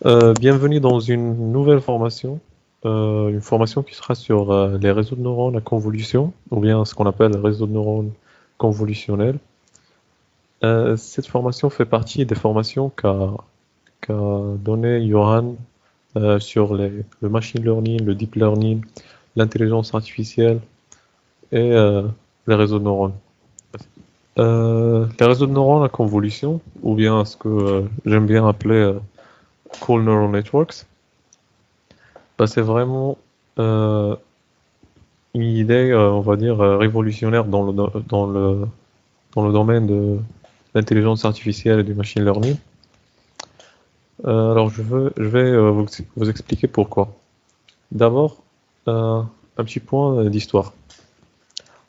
Bienvenue dans une nouvelle formation, une formation qui sera sur les réseaux de neurones à convolution, ou bien ce qu'on appelle réseau de neurones convolutionnels. Cette formation fait partie des formations qu'a donné Johan sur le machine learning, le deep learning, l'intelligence artificielle et les réseaux de neurones. Les réseaux de neurones à convolution, ou bien ce que j'aime bien appeler Cold Neural Networks, bah, c'est vraiment euh, une idée, on va dire, révolutionnaire dans le domaine de l'intelligence artificielle et du machine learning. Alors, je vais vous expliquer pourquoi. D'abord, un petit point d'histoire.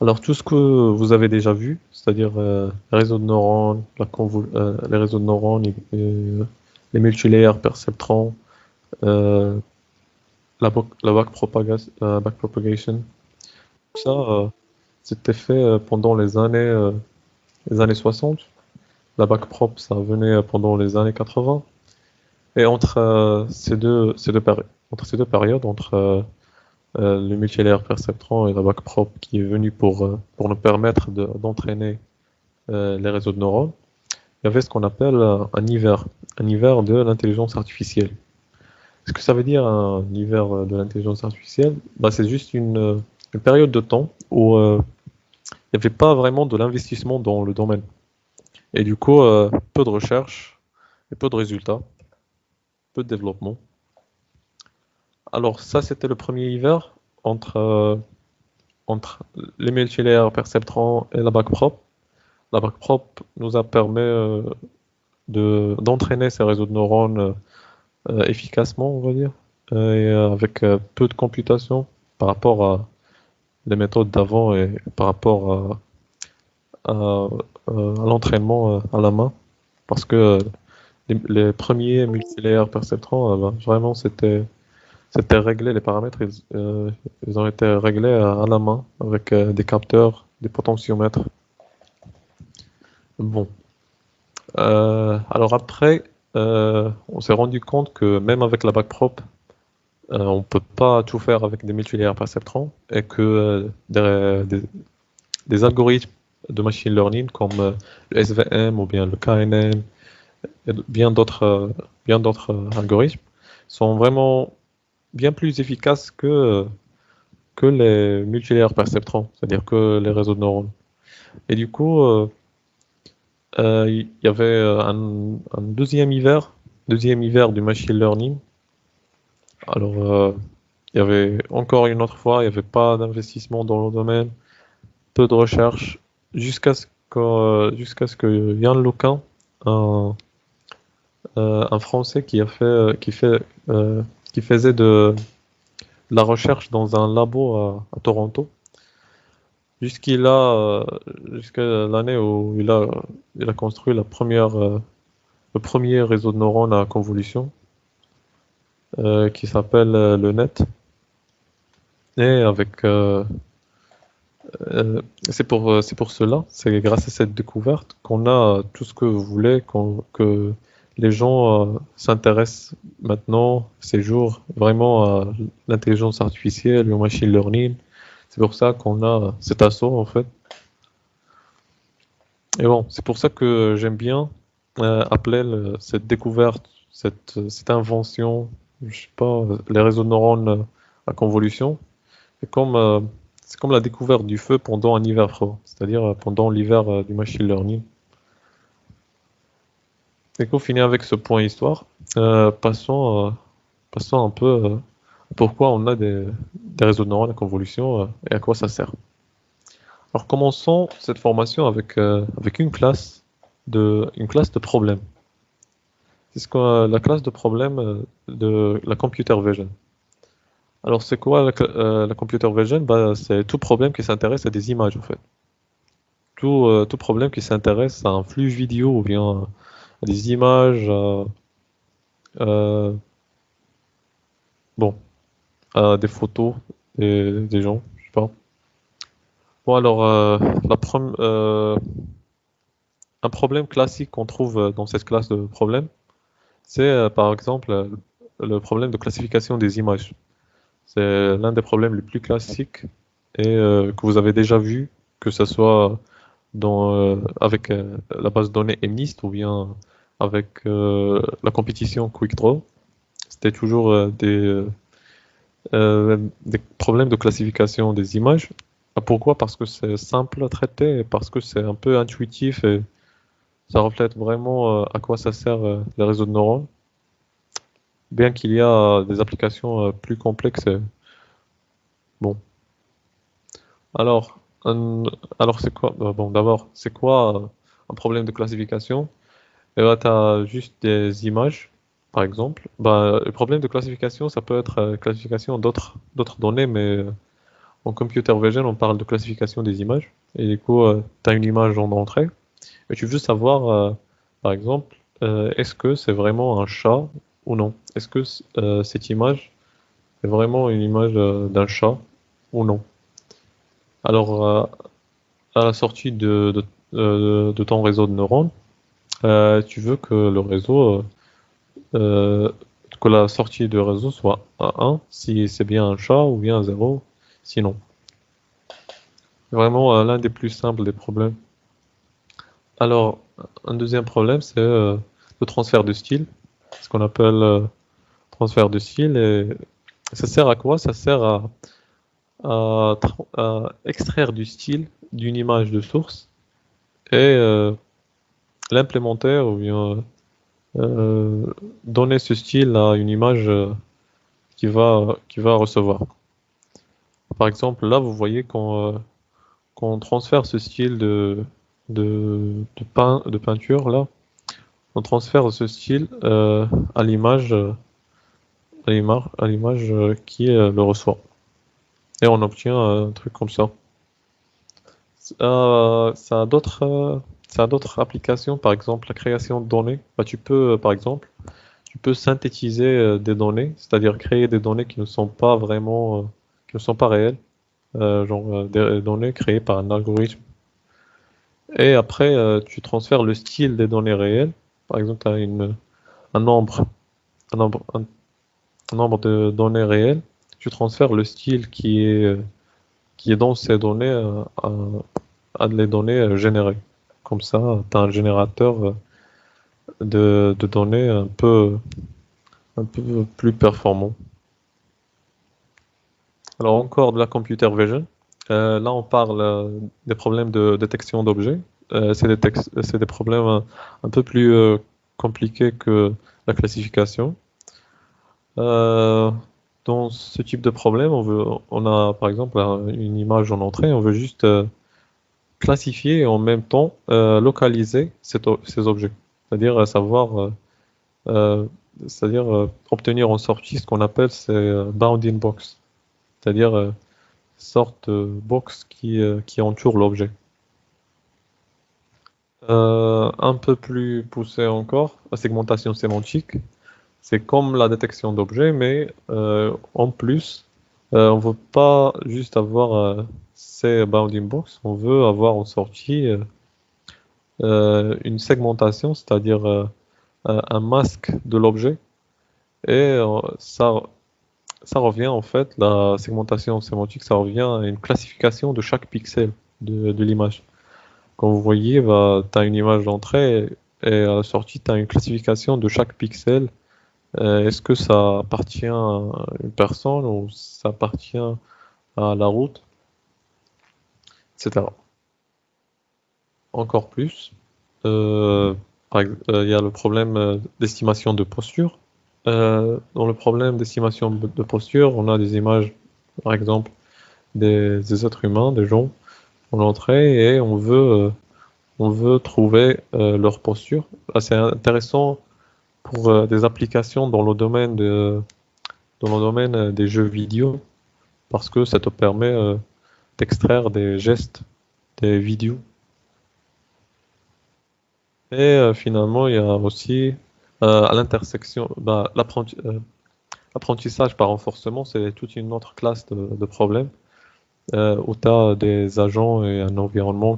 Alors, tout ce que vous avez déjà vu, c'est-à-dire les réseaux de neurones, les réseaux de neurones, les multilayers perceptrons, euh, la backpropagation, tout ça, c'était fait pendant les années 60. La backprop, ça venait pendant les années 80. Et entre entre ces deux périodes, entre le multilayer perceptron et la backprop qui est venu pour nous permettre d'entraîner les réseaux de neurones, il y avait ce qu'on appelle un hiver de l'intelligence artificielle. Ce que ça veut dire un hiver de l'intelligence artificielle, bah, c'est juste une période de temps où il n'y avait pas vraiment de l'investissement dans le domaine. Et du coup, peu de recherche et peu de résultats, peu de développement. Alors ça, c'était le premier hiver entre, entre les multilayers perceptrons et la backprop. La backprop nous a permis d'entraîner ces réseaux de neurones efficacement, on va dire, et avec peu de computation par rapport à les méthodes d'avant et par rapport à l'entraînement à la main. Parce que les premiers multilayers perceptrons, ben, vraiment, c'était réglé, les paramètres, ils ont été réglés à la main avec des capteurs, des potentiomètres. Bon. Alors après, on s'est rendu compte que même avec la backprop, on peut pas tout faire avec des multilayers perceptrons et que des algorithmes de machine learning comme le SVM ou bien le KNN et bien d'autres algorithmes sont vraiment bien plus efficaces que les multilayers perceptrons, c'est-à-dire que les réseaux de neurones. Et du coup, il y avait un deuxième hiver du machine learning. Alors, il y avait encore une autre fois, il n'y avait pas d'investissement dans le domaine, peu de recherche, jusqu'à ce que Yann Lequin, un, un Français qui faisait de la recherche dans un labo à Toronto, jusqu'il a, euh, jusqu'à l'année où il a construit le premier réseau de neurones à convolution, qui s'appelle le net. Et c'est pour cela, c'est grâce à cette découverte qu'on a tout ce que vous voulez, que les gens s'intéressent maintenant, ces jours, vraiment à l'intelligence artificielle, au machine learning. C'est pour ça qu'on a cet assaut, en fait. Et bon, c'est pour ça que j'aime bien appeler cette découverte, cette invention, je sais pas, les réseaux de neurones à convolution. C'est comme, euh, c'est comme la découverte du feu pendant un hiver froid, c'est-à-dire pendant l'hiver du machine learning. Et qu'on finit avec ce point histoire. Passons un peu pourquoi on a des réseaux de neurones à convolution et à quoi ça sert. Alors commençons cette formation avec une classe de problème. C'est la classe de problème de la computer vision. Alors c'est quoi la computer vision? Bah, c'est tout problème qui s'intéresse à des images en fait. Tout problème qui s'intéresse à un flux vidéo ou bien à des images, euh, bon, à des photos des gens, je sais pas. Bon alors, un problème classique qu'on trouve dans cette classe de problèmes, C'est par exemple le problème de classification des images. C'est l'un des problèmes les plus classiques et que vous avez déjà vu, que ce soit avec la base de données MNIST ou bien avec la compétition QuickDraw. C'était toujours des problèmes de classification des images. Ah, pourquoi? Parce que c'est simple à traiter et parce que c'est un peu intuitif et ça reflète vraiment à quoi ça sert les réseaux de neurones. Bien qu'il y a des applications plus complexes. Bon, alors, alors c'est quoi? Bon, d'abord, c'est quoi un problème de classification? Et là, tu as juste des images, par exemple. Bah, le problème de classification, ça peut être classification d'autres données, mais en computer vision, on parle de classification des images. Et du coup, tu as une image en entrée, et tu veux savoir, par exemple, est-ce que c'est vraiment un chat ou non? Est-ce que cette image est vraiment une image d'un chat ou non? Alors, à la sortie de ton réseau de neurones, tu veux que le réseau, euh, que la sortie de réseau soit à 1 si c'est bien un chat ou bien 0 sinon. Vraiment l'un des plus simples des problèmes. Alors, un deuxième problème, c'est le transfert de style, ce qu'on appelle transfert de style. Et ça sert à quoi? Ça sert à extraire du style d'une image de source et l'implémenter ou bien donner ce style à une image qui va recevoir. Par exemple, là, vous voyez qu'on transfère ce style de peinture, là, on transfère ce style à l'image qui le reçoit. Et on obtient un truc comme ça. Ça a d'autres applications, par exemple la création de données. Bah, par exemple, tu peux synthétiser des données, c'est-à-dire créer des données qui ne sont pas vraiment, qui ne sont pas réelles, des données créées par un algorithme. Et après, tu transfères le style des données réelles. Par exemple, tu as un nombre, un nombre, un nombre de données réelles. Tu transfères le style qui est dans ces données à les données générées. Comme ça, tu as un générateur de données un peu plus performant. Alors encore de la computer vision. Là, on parle des problèmes de détection d'objets. C'est des problèmes un peu plus compliqués que la classification. Euh, dans ce type de problème, on a par exemple une image en entrée, on veut juste classifier et en même temps localiser ces objets. C'est-à-dire savoir, euh, c'est-à-dire obtenir en sortie ce qu'on appelle ces bounding box. C'est-à-dire sorte de box qui entoure l'objet. Un peu plus poussé encore, la segmentation sémantique, c'est comme la détection d'objets, mais en plus, on veut pas juste avoir ces bounding box, on veut avoir en sortie une segmentation, c'est-à-dire un masque de l'objet, et ça revient en fait, la segmentation sémantique, ça revient à une classification de chaque pixel de l'image. Comme vous voyez, bah, tu as une image d'entrée et à la sortie, tu as une classification de chaque pixel. Est-ce que ça appartient à une personne ou ça appartient à la route, etc. Encore plus, euh, il y a le problème d'estimation de posture. Dans le problème d'estimation de posture, on a des images, par exemple, des êtres humains, des gens en entrée et on veut trouver leur posture. Ah, c'est intéressant pour des applications dans le domaine des jeux vidéo parce que ça te permet d'extraire des gestes, des vidéos. Et finalement, il y a aussi à l'intersection, bah, l'apprentissage par renforcement, c'est toute une autre classe de problèmes où tu as des agents et un environnement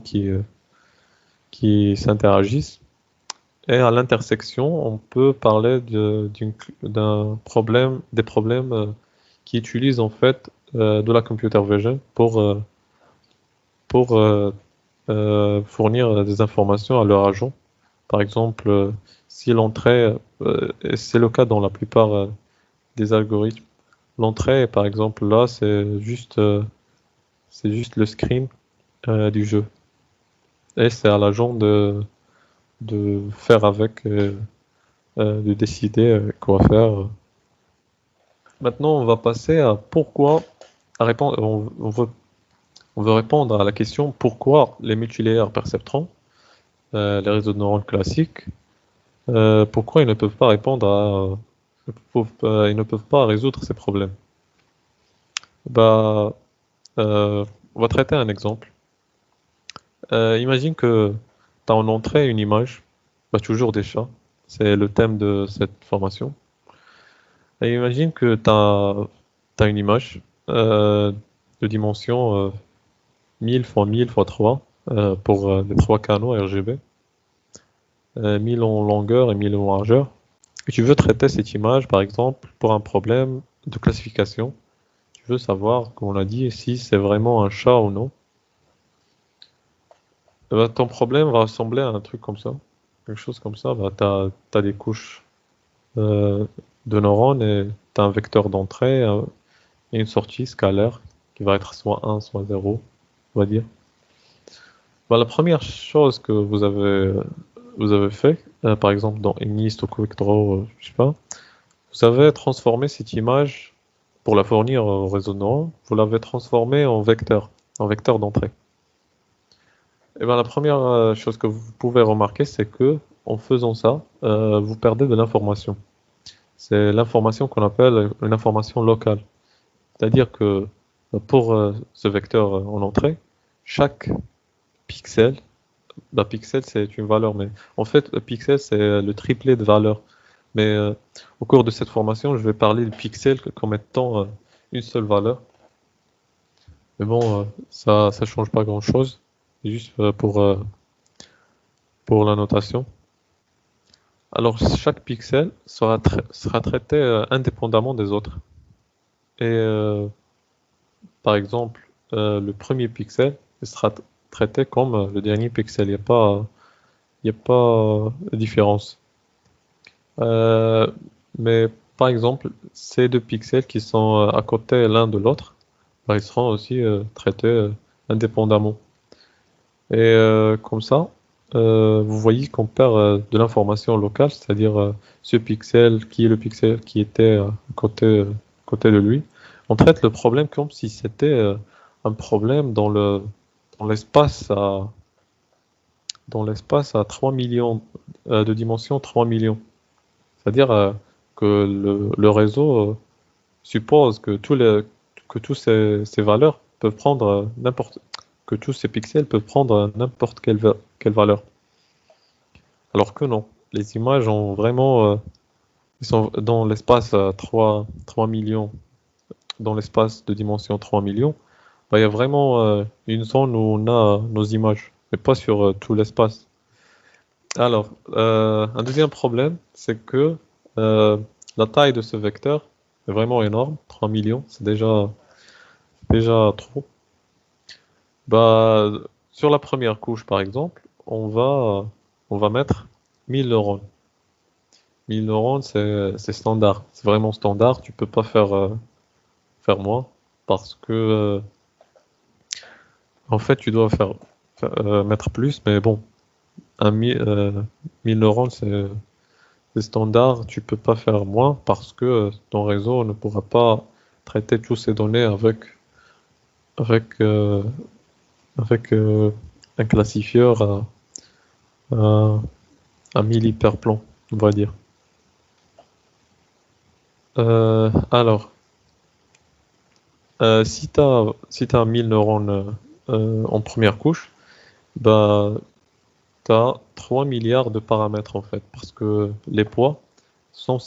qui s'interagissent. Et à l'intersection, on peut parler d'un problème, des problèmes qui utilisent en fait de la computer vision pour fournir des informations à leur agent. Par exemple, si l'entrée, et c'est le cas dans la plupart des algorithmes, l'entrée, par exemple, là, c'est juste le screen du jeu. Et c'est à l'agent de faire avec, de décider quoi faire. Maintenant, on va passer à pourquoi, à répondre, on veut répondre à la question pourquoi les multilayers perceptrons, les réseaux de neurones classiques, pourquoi ils ne peuvent pas répondre ils ne peuvent pas résoudre ces problèmes. Bah, on va traiter un exemple. Imagine que tu as en entrée une image, bah, toujours des chats, c'est le thème de cette formation. Et imagine que tu as une image de dimension 1000 x 1000 x 3 pour les trois canaux RGB, 1000 en longueur et 1000 en largeur. Et tu veux traiter cette image, par exemple, pour un problème de classification. Tu veux savoir, comme on l'a dit, si c'est vraiment un chat ou non. Eh ben, ton problème va ressembler à un truc comme ça. Quelque chose comme ça. Bah, tu as des couches euh, de neurones et tu as un vecteur d'entrée et une sortie scalaire qui va être soit 1, soit 0, on va dire. Bah, la première chose que vous avez fait, par exemple dans MNIST ou QuickDraw, je sais pas, vous avez transformé cette image pour la fournir au réseau de neurones, vous l'avez transformée en vecteur d'entrée. Et ben, la première chose que vous pouvez remarquer, c'est que en faisant ça, vous perdez de l'information. C'est l'information qu'on appelle une information locale. C'est-à-dire que pour ce vecteur en entrée, chaque pixel, bah, pixel c'est une valeur, mais en fait, le pixel c'est le triplet de valeur. Mais au cours de cette formation, je vais parler du pixel comme étant une seule valeur. Mais bon, ça change pas grand-chose. C'est juste pour la notation. Alors, chaque pixel sera traité indépendamment des autres. Et par exemple, le premier pixel sera traité comme le dernier pixel. Il y a pas de différence. Euh, mais par exemple, ces deux pixels qui sont à côté l'un de l'autre, bah, ils seront aussi traités indépendamment. Et comme ça, vous voyez qu'on perd de l'information locale, c'est-à-dire ce pixel, qui est le pixel qui était côté de lui. On traite le problème comme si c'était un problème dans l'espace à, dans l'espace à 3 millions de dimension 3 millions. C'est-à-dire que le réseau suppose que tous ces valeurs peuvent prendre que tous ces pixels peuvent prendre n'importe quelle valeur. Alors que non, les images ont vraiment, ils sont dans l'espace à 3 millions, dans l'espace de dimension 3 millions, bah, il y a vraiment une zone où on a nos images, mais pas sur tout l'espace. Alors, un deuxième problème, c'est que euh, la taille de ce vecteur est vraiment énorme, 3 millions, c'est déjà trop. Bah, sur la première couche, par exemple, on va mettre 1000 neurones. 1000 neurones, c'est standard. C'est vraiment standard. Tu peux pas faire moins parce que, en fait, tu dois mettre plus. Mais bon, 1000 neurones, c'est standard. Tu peux pas faire moins parce que ton réseau ne pourra pas traiter toutes ces données avec, euh, avec un classifieur à, à 1000 hyperplans, on va dire. Alors, si t'as 1000 neurones en première couche, bah, tu as 3 milliards de paramètres en fait, parce que les poids ne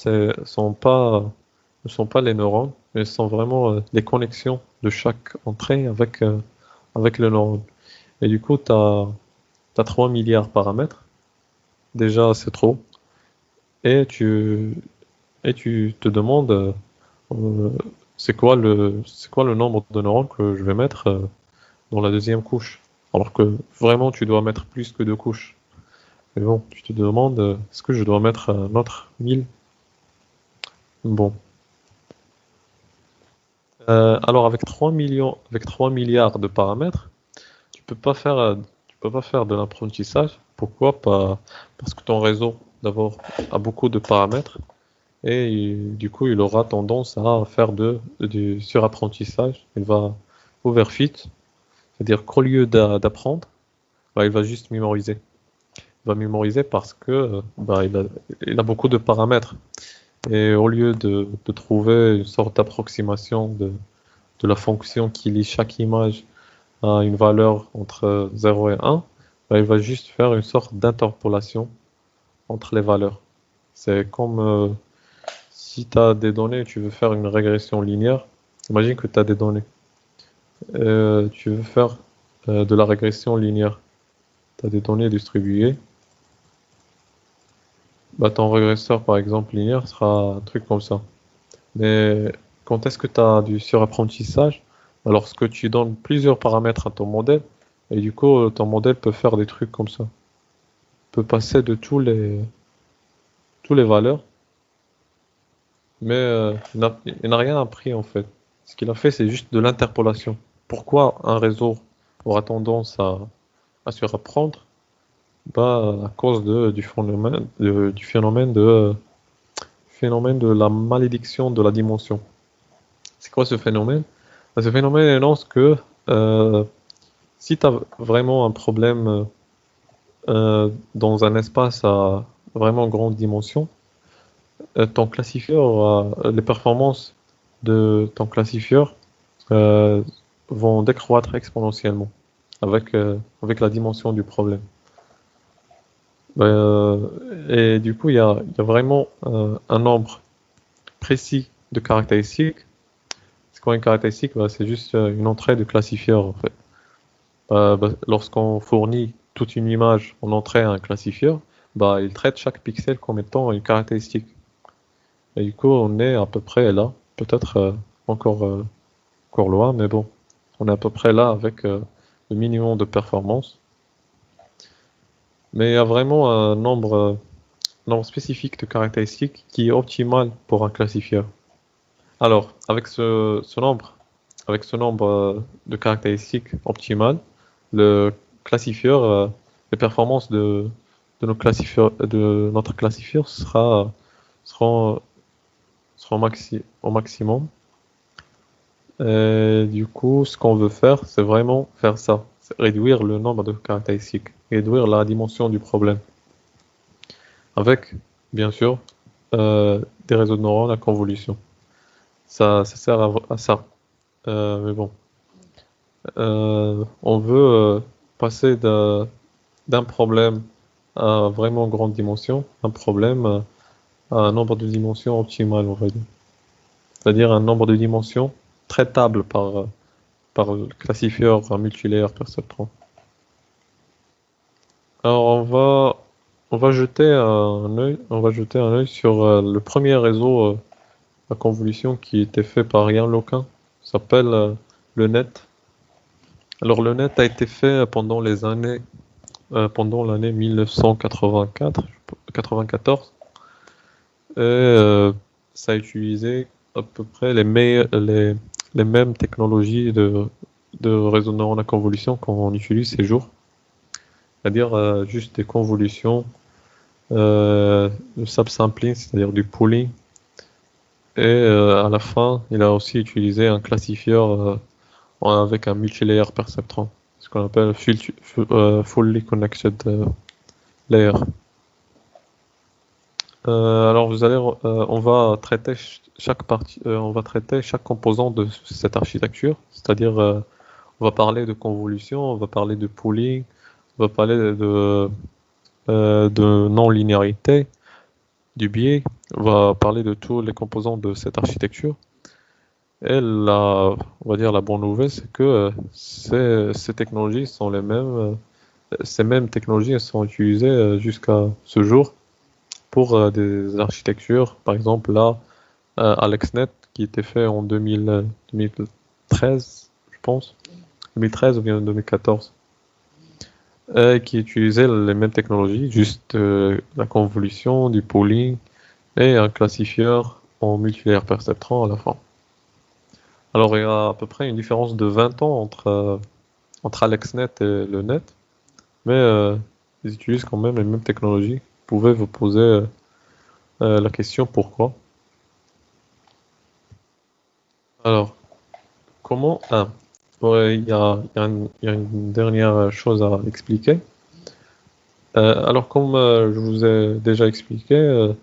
sont pas les neurones, mais sont vraiment les connexions de chaque entrée avec le neurone. Et du coup, tu as 3 milliards de paramètres. déjà c'est trop. Et tu, et tu te demandes, euh, c'est quoi le nombre de neurones que je vais mettre dans la deuxième couche. Alors que vraiment, tu dois mettre plus que deux couches. Mais bon, tu te demandes, est-ce que je dois mettre un autre 1000? Bon. Alors avec 3 millions, avec 3 milliards de paramètres, tu peux pas faire de l'apprentissage. Pourquoi? Pas, parce que ton réseau, d'abord, a beaucoup de paramètres et du coup, il aura tendance à faire du surapprentissage. Il va overfit, c'est-à-dire qu'au lieu d'apprendre, bah, il va juste mémoriser. Il va mémoriser parce que bah, il a beaucoup de paramètres. Et au lieu de trouver une sorte d'approximation de la fonction qui lie chaque image à une valeur entre 0 et 1, bah, il va juste faire une sorte d'interpolation entre les valeurs. C'est comme si tu as des données et tu veux faire une régression linéaire. Imagine que tu as des données. Tu veux faire de la régression linéaire. Tu as des données distribuées. Bah, ton régresseur, par exemple, linéaire sera un truc comme ça. Mais quand est-ce que tu as du surapprentissage? Lorsque tu donnes plusieurs paramètres à ton modèle, et du coup, ton modèle peut faire des trucs comme ça. Peut passer de tous les valeurs, mais il n'a rien appris en fait. Ce qu'il a fait, c'est juste de l'interpolation. Pourquoi un réseau aura tendance à surapprendre? Bah, à cause phénomène de la malédiction de la dimension. C'est quoi ce phénomène? Bah, ce phénomène énonce que euh, si tu as vraiment un problème dans un espace à vraiment grande dimension, ton classifieur les performances de ton classifieur euh, vont décroître exponentiellement avec la dimension du problème. Et du coup, il y a vraiment un nombre précis de caractéristiques. C'est quoi une caractéristique? Bah, c'est juste une entrée de classifieur en fait. Lorsqu'on fournit toute une image en entrée à un classifieur, bah, il traite chaque pixel comme étant une caractéristique. Et du coup, on est à peu près là, peut-être encore, encore loin, mais bon, on est à peu près là avec le minimum de performance. Mais il y a vraiment un nombre spécifique de caractéristiques qui est optimal pour un classifieur. Alors, avec ce nombre de caractéristiques optimales, le classifieur, les performances de notre classifieur seront, seront au maximum. Et du coup, ce qu'on veut faire, c'est vraiment faire ça. C'est réduire le nombre de caractéristiques, réduire la dimension du problème. Avec, bien sûr, des réseaux de neurones à convolution. Ça sert à ça. Mais bon, on veut passer d'un problème à vraiment grande dimension, un problème à un nombre de dimensions optimal, on va dire. C'est-à-dire un nombre de dimensions traitable par le classifieur multilayer perceptron. Alors on va jeter un œil sur le premier réseau à convolution qui était fait par Yann LeCun. Ça s'appelle le net. Alors le net a été fait pendant l'année 1994 et ça a utilisé à peu près les mêmes technologies de réseau de neurones à convolution qu'on utilise ces jours. C'est-à-dire juste des convolutions, du subsampling, c'est-à-dire du pooling. Et à la fin, il a aussi utilisé un classifieur avec un multilayer perceptron, ce qu'on appelle fully connected layer. Alors on va traiter on va traiter chaque composant de cette architecture, c'est-à-dire on va parler de convolution, on va parler de pooling, on va parler de non-linéarité, du biais, on va parler de tous les composants de cette architecture. Et on va dire la bonne nouvelle, c'est que ces technologies sont les mêmes ces mêmes technologies elles sont utilisées jusqu'à ce jour pour des architectures. Par exemple, là, AlexNet, qui était fait en 2013, je pense, 2013 ou bien 2014, qui utilisait les mêmes technologies, juste la convolution, du pooling et un classifieur en multilayer perceptron à la fin. Alors, il y a à peu près une différence de 20 ans entre AlexNet et le net, mais ils utilisent quand même les mêmes technologies. Vous pouvez vous poser la question pourquoi. Alors, comment... Ah, ouais, il y a une dernière chose à expliquer. Alors, comme je vous ai déjà expliqué,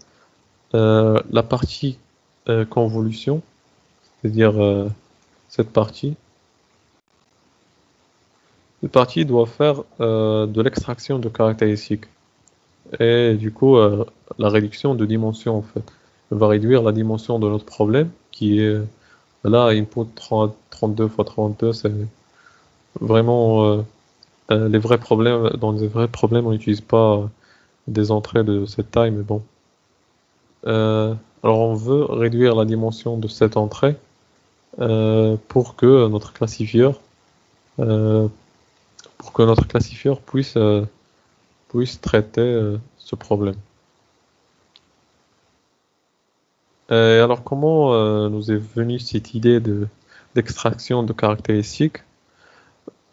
la partie convolution, c'est-à-dire cette partie doit faire de l'extraction de caractéristiques et du coup la réduction de dimension en fait. Elle va réduire la dimension de notre problème qui est là input 32 fois 32, c'est vraiment les vrais problèmes. Dans les vrais problèmes, on n'utilise pas des entrées de cette taille, mais bon. Euh, alors on veut réduire la dimension de cette entrée pour que notre classifieur euh, puisse traiter ce problème. Et alors, comment nous est venue cette idée d'extraction de caractéristiques?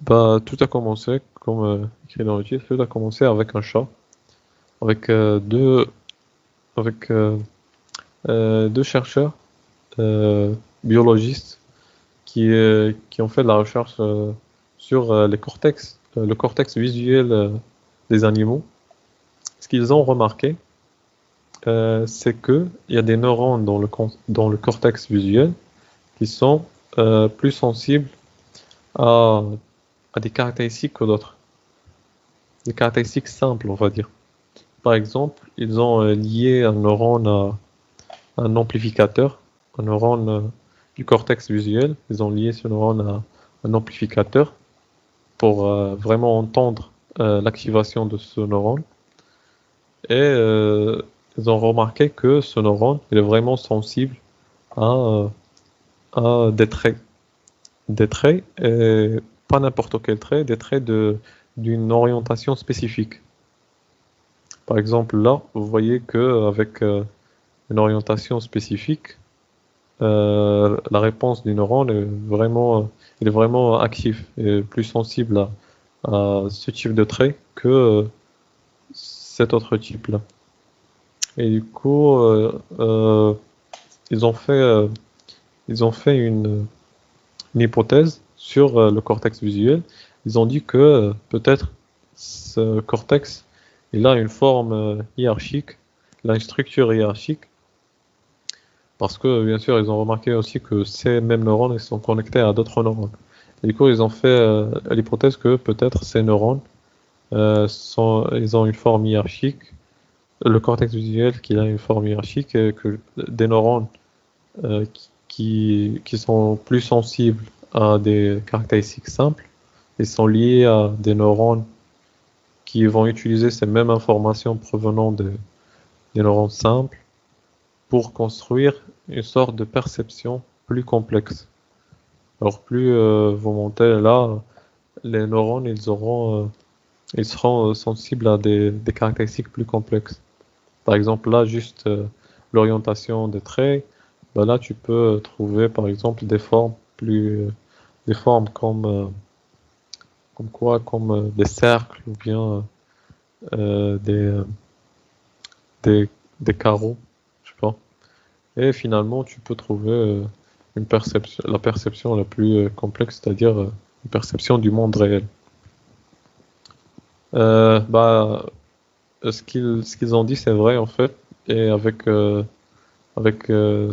Bah, tout a commencé, comme écrit dans le titre, tout a commencé avec un chat, avec avec deux chercheurs biologistes qui ont fait de la recherche sur le cortex visuel des animaux. Ce qu'ils ont remarqué, c'est que il y a des neurones dans le cortex visuel qui sont plus sensibles à, à des caractéristiques que d'autres, des caractéristiques simples, on va dire. Par exemple, ils ont lié un neurone à un amplificateur, un neurone du cortex visuel. Ils ont lié ce neurone à un amplificateur pour vraiment entendre l'activation de ce neurone. Et ils ont remarqué que ce neurone il est vraiment sensible à, des traits. Des traits, et pas n'importe quel trait, des traits d'une orientation spécifique. Par exemple, là, vous voyez que avec une orientation spécifique, la réponse du neurone il est vraiment actif et plus sensible à ce type de trait que cet autre type-là. Et du coup, ils ont fait, euh, ils ont fait une hypothèse sur le cortex visuel. Ils ont dit que peut-être ce cortex, il a une forme hiérarchique, il a une structure hiérarchique, parce que bien sûr, ils ont remarqué aussi que ces mêmes neurones ils sont connectés à d'autres neurones. Et du coup, ils ont fait l'hypothèse que peut-être ces neurones ils ont une forme hiérarchique, le cortex visuel qui a une forme hiérarchique, et que des neurones qui sont plus sensibles à des caractéristiques simples, ils sont liés à des neurones qui vont utiliser ces mêmes informations provenant des neurones simples pour construire une sorte de perception plus complexe. Alors plus vous montez là, les neurones ils seront sensibles à des caractéristiques plus complexes. Par exemple là juste l'orientation des traits, bah là tu peux trouver par exemple des formes comme quoi comme des cercles ou bien euh, des, euh, des des carreaux, je sais pas. Et finalement, tu peux trouver la perception la plus complexe, c'est-à-dire une perception du monde réel. Bah, ce qu'ils ont dit, c'est vrai en fait. Et avec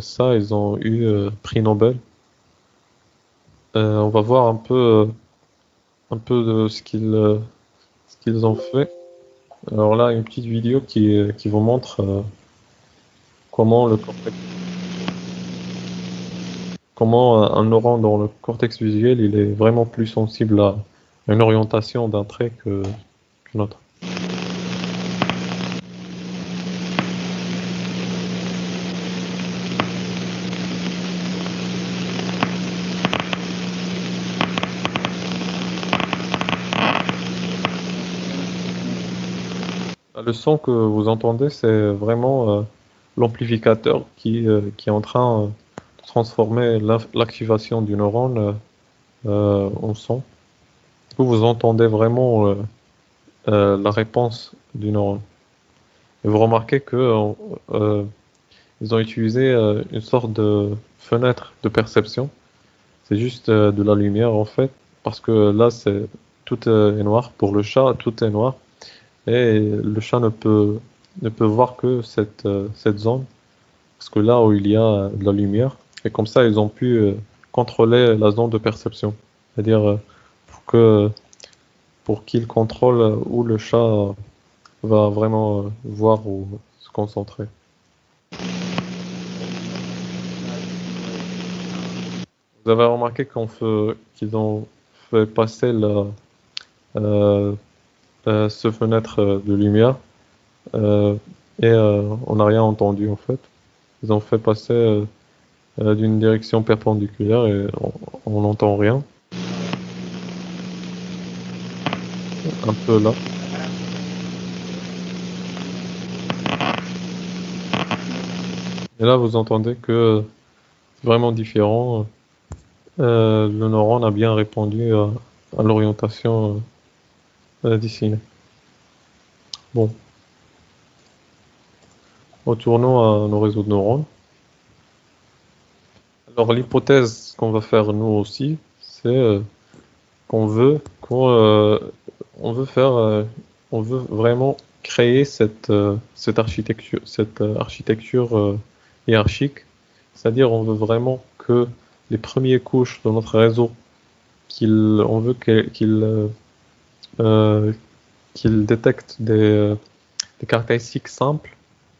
ça, ils ont eu prix Nobel. On va voir un peu de ce qu'ils ont fait. Alors là, une petite vidéo qui vous montre comment comment un neurone dans le cortex visuel, il est vraiment plus sensible à une orientation d'un trait une autre. Le son que vous entendez, c'est vraiment l'amplificateur qui est en train de transformer l'activation du neurone en son. Du coup, vous entendez vraiment la réponse du neurone. Et vous remarquez que ils ont utilisé une sorte de fenêtre de perception. C'est juste de la lumière en fait, parce que là, tout est noir. Pour le chat, tout est noir. Et le chat ne peut voir que cette zone, parce que là où il y a de la lumière, et comme ça, ils ont pu contrôler la zone de perception. C'est-à-dire pour que, pour qu'il contrôle où le chat va vraiment voir ou se concentrer. Vous avez remarqué qu'ils ont fait passer euh, ce fenêtre de lumière euh, et on n'a rien entendu en fait. Ils ont fait passer d'une direction perpendiculaire et on n'entend rien. Un peu là. Et là, vous entendez que c'est vraiment différent. Le neurone a bien répondu à l'orientation dessinée. Bon, retournons à nos réseaux de neurones. Alors, l'hypothèse qu'on va faire nous aussi, c'est qu'on veut faire, on veut vraiment créer cette architecture hiérarchique. C'est-à-dire, on veut vraiment que les premières couches de notre réseau, on veut euh, qu'il détecte des caractéristiques simples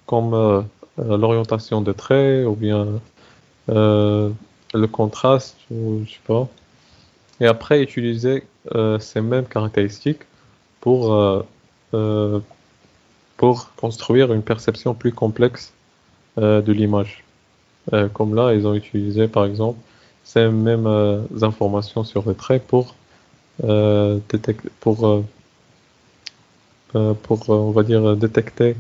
comme l'orientation des traits ou bien euh, le contraste, ou, je sais pas. Et après, utiliser ces mêmes caractéristiques pour, euh, euh, pour construire une perception plus complexe de l'image. Comme là, ils ont utilisé, par exemple, ces mêmes informations sur les traits on va dire, détecter,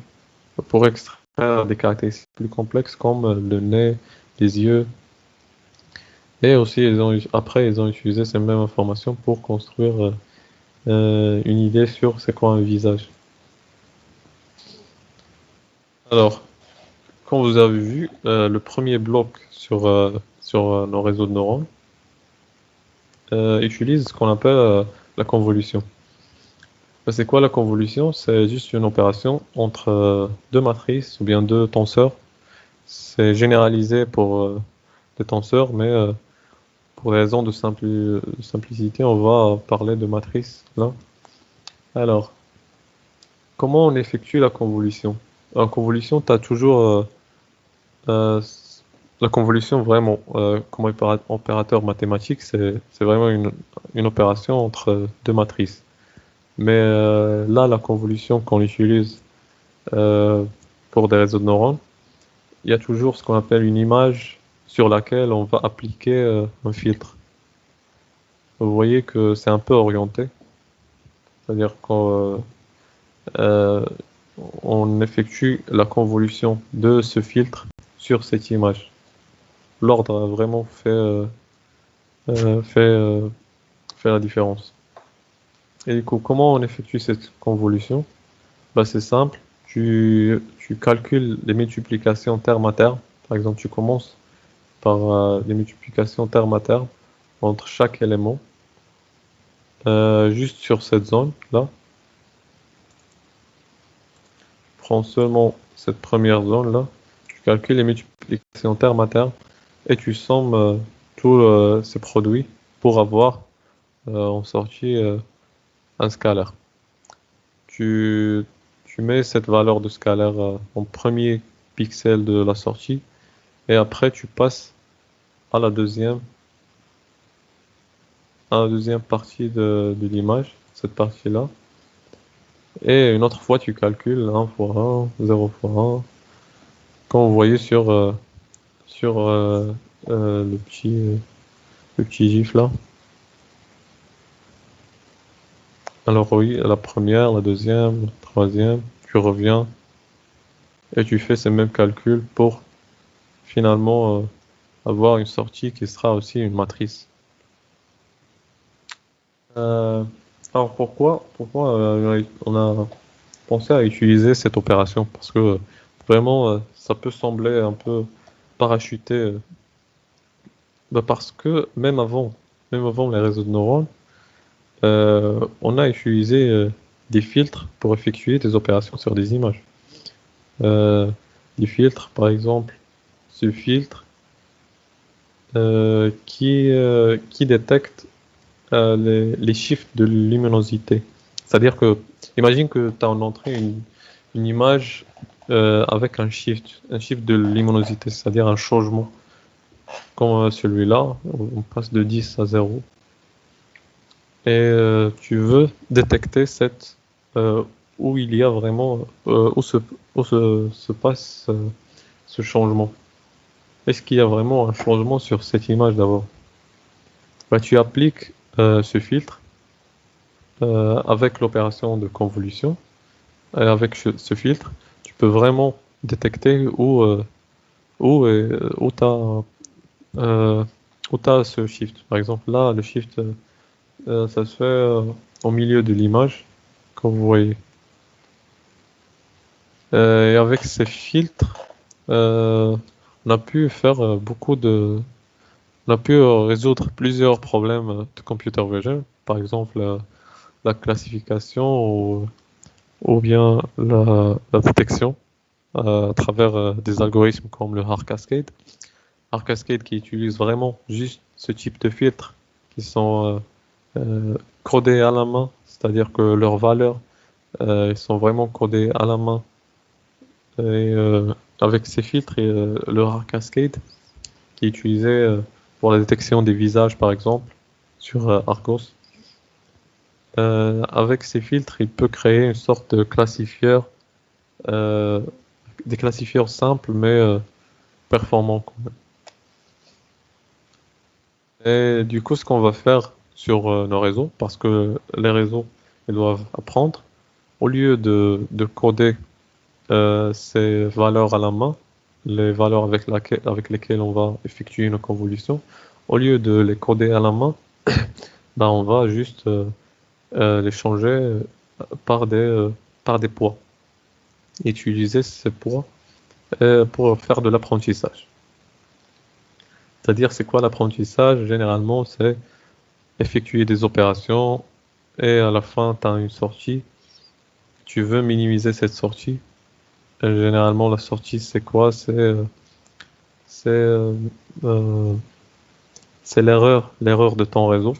pour extraire des caractéristiques plus complexes comme le nez, les yeux. Et aussi, après, ils ont utilisé ces mêmes informations pour construire une idée sur c'est quoi un visage. Alors, comme vous avez vu, le premier bloc sur nos réseaux de neurones utilise ce qu'on appelle la convolution. C'est quoi la convolution? C'est juste une opération entre deux matrices ou bien deux tenseurs. C'est généralisé pour des tenseurs, mais pour des raisons de simplicité, on va parler de matrices là. Alors, comment on effectue la convolution? En convolution, tu as toujours euh, la convolution vraiment comme opérateur mathématique, c'est vraiment une opération entre deux matrices. Mais là, la convolution qu'on utilise euh, pour des réseaux de neurones, il y a toujours ce qu'on appelle une image sur laquelle on va appliquer un filtre. Vous voyez que c'est un peu orienté, c'est-à-dire qu'on euh, on effectue la convolution de ce filtre sur cette image. L'ordre a vraiment euh, fait, euh, fait la différence. Et du coup, comment on effectue cette convolution? Bah, c'est simple. Tu calcules les multiplications terme à terme. Par exemple, tu commences par les multiplications terme à terme entre chaque élément, juste sur cette zone-là. Prends seulement cette première zone-là. Tu calcules les multiplications terme à terme et tu sommes tous ces produits pour avoir en sortie un scalaire. Tu, tu mets cette valeur de scalaire en premier pixel de la sortie et après tu passes à la deuxième partie de l'image, cette partie-là. Et une autre fois, tu calcules 1 fois 1, 0 fois 1, comme vous voyez sur le petit gif là. Alors oui, la première, la deuxième, la troisième, tu reviens et tu fais ces mêmes calculs pour finalement avoir une sortie qui sera aussi une matrice. Euh, alors pourquoi on a pensé à utiliser cette opération? Parce que vraiment, ça peut sembler un peu parachuté. Bah parce que même avant les réseaux de neurones, on a utilisé des filtres pour effectuer des opérations sur des images. Euh, des filtres, par exemple, ce filtre qui détecte les chiffres de luminosité. C'est-à-dire que, imagine que tu as en entrée une image avec un shift de luminosité, c'est-à-dire un changement, comme celui-là, on passe de 10 à 0. Et tu veux détecter où il y a vraiment, se passe ce changement. Est-ce qu'il y a vraiment un changement sur cette image d'abord? Bah, tu appliques ce filtre avec l'opération de convolution. Et avec ce filtre, tu peux vraiment détecter où euh, où t'as ce shift. Par exemple, là, le shift, ça se fait au milieu de l'image, comme vous voyez. Et avec ces filtres, euh, on a pu faire on a pu résoudre plusieurs problèmes de computer vision. Par exemple, la classification ou bien la détection à travers des algorithmes comme le Hard Cascade. Hard Cascade qui utilise vraiment juste ce type de filtres qui sont codés à la main, c'est-à-dire que leurs valeurs ils sont vraiment codés à la main. Et avec ces filtres et le Hard Cascade qui est utilisé pour la détection des visages par exemple sur Argos, avec ces filtres, il peut créer une sorte de classifieur, euh, des classifieurs simples mais performants quand même. Et du coup, ce qu'on va faire sur nos réseaux, parce que les réseaux, ils doivent apprendre, au lieu de coder ces valeurs à la main, les valeurs avec lesquelles on va effectuer une convolution, au lieu de les coder à la main, ben, on va juste les changer par par des poids. Et utiliser ces poids pour faire de l'apprentissage. C'est-à-dire, c'est quoi l'apprentissage? Généralement, c'est effectuer des opérations et à la fin, tu as une sortie. Tu veux minimiser cette sortie. Et généralement, la sortie, c'est quoi? C'est euh, c'est l'erreur de ton réseau.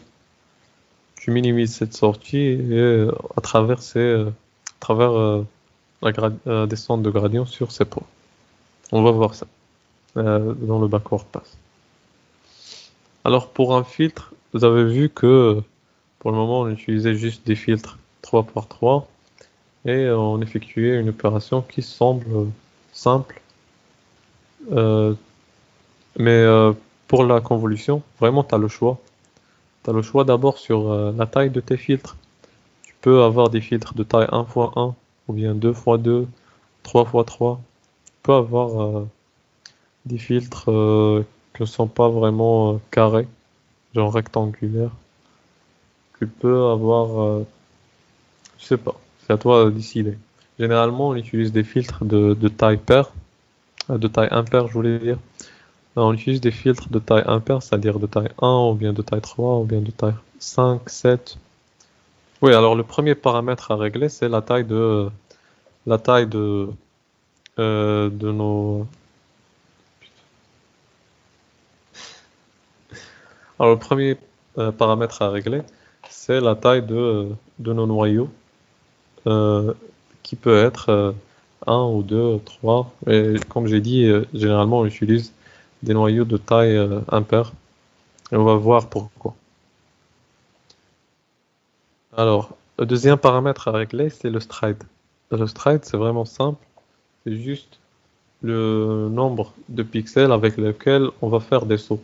Tu minimises cette sortie et à travers la descente de gradient sur ces points. On va voir ça dans le backward pass. Alors pour un filtre, vous avez vu que pour le moment on utilisait juste des filtres 3 par 3 et on effectuait une opération qui semble simple. Euh, mais pour la convolution, vraiment tu as le choix. Tu as le choix d'abord sur la taille de tes filtres. Tu peux avoir des filtres de taille 1 fois 1 ou bien 2 fois 2, 3 fois 3. Tu peux avoir des filtres qui ne sont pas vraiment carrés, genre rectangulaires. Tu peux avoir, je sais pas, c'est à toi de décider. Généralement, on utilise des filtres de taille paire, de taille impaire, je voulais dire. On utilise des filtres de taille impaire, c'est-à-dire de taille 1 ou bien de taille 3 ou bien de taille 5, 7. Oui, alors le premier paramètre à régler, c'est la taille de nos. Alors le premier paramètre à régler, c'est la taille de nos noyaux, euh, qui peut être 1 ou 2, 3. Et comme j'ai dit, généralement on utilise des noyaux de taille impaire. Et on va voir pourquoi. Alors, Le deuxième paramètre à régler, c'est le stride. Le stride, c'est vraiment simple. C'est juste le nombre de pixels avec lesquels on va faire des sauts.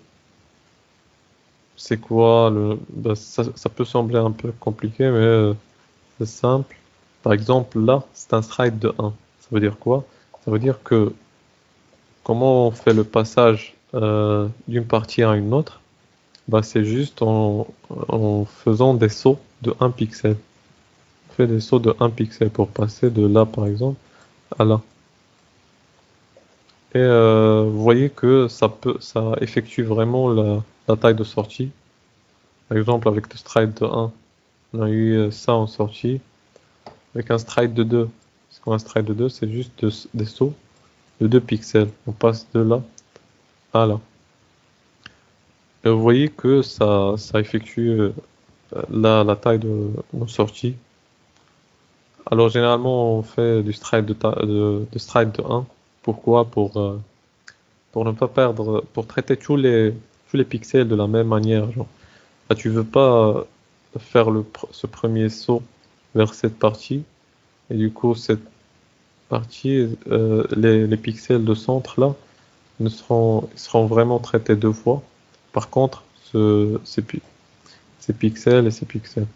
C'est quoi ça peut sembler un peu compliqué, mais c'est simple. Par exemple, là, c'est un stride de 1. Ça veut dire quoi? Ça veut dire que comment on fait le passage d'une partie à une autre? Bah, c'est juste en faisant des sauts de 1 pixel. On fait des sauts de 1 pixel pour passer de là, par exemple, à là. Et vous voyez que ça effectue vraiment la taille de sortie. Par exemple, avec le stride de 1, on a eu ça en sortie. Avec un stride de 2, parce qu'un stride de 2, c'est juste des sauts de 2 pixels. On passe de là à là. Et vous voyez que ça effectue la taille de nos sorties. Alors généralement, on fait du stride de stride de 1. Pourquoi? Pour ne pas perdre, pour traiter tous les pixels de la même manière. Genre. Là, tu veux pas faire ce premier saut vers cette partie. Et du coup, cette partie, les pixels de centre là, ils seront vraiment traités deux fois. Par contre, ces pixels et ces pixels.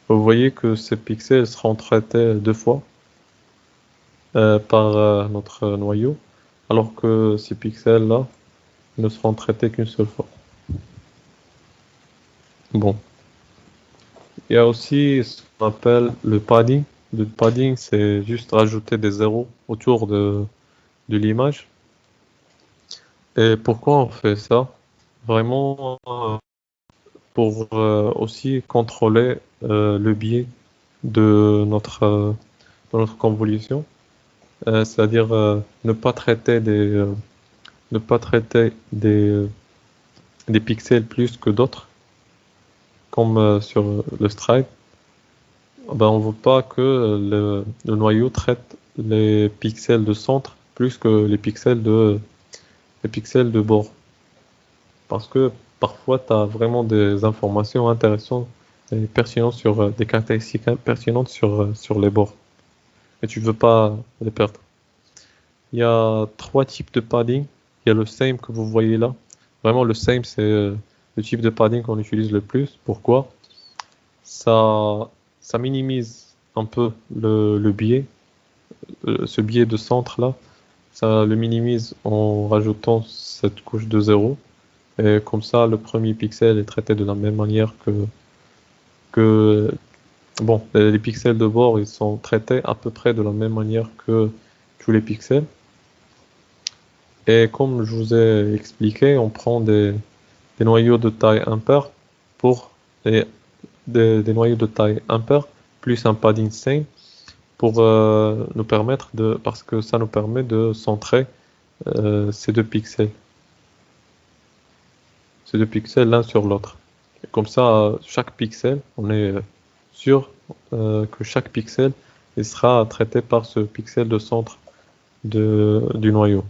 Vous voyez que ces pixels seront traités deux fois par notre noyau, alors que ces pixels-là ne seront traités qu'une seule fois. Bon, il y a aussi ce qu'on appelle le padding. Le padding, c'est juste rajouter des zéros autour de l'image. Et pourquoi on fait ça? Vraiment pour aussi contrôler le biais de notre convolution. C'est-à-dire ne pas traiter des pixels plus que d'autres, comme sur le stride. Ben, on ne veut pas que le noyau traite les pixels de centre plus que les pixels de bord. Parce que parfois, tu as vraiment des informations intéressantes et pertinentes sur des caractéristiques pertinentes sur les bords. Et tu veux pas les perdre. Il y a trois types de padding. Il y a le same que vous voyez là. Vraiment, le same, c'est le type de padding qu'on utilise le plus. Pourquoi? Ça minimise un peu le biais, ce biais de centre là. Ça le minimise en rajoutant cette couche de zéro. Et comme ça, le premier pixel est traité de la même manière que bon, les pixels de bord, ils sont traités à peu près de la même manière que tous les pixels. Et comme je vous ai expliqué, on prend des noyaux de taille impaire pour et des noyaux de taille impaire plus un padding same pour nous permettre parce que ça nous permet de centrer ces deux pixels l'un sur l'autre. Et comme ça, chaque pixel, on est sûr que chaque pixel il sera traité par ce pixel de centre du noyau.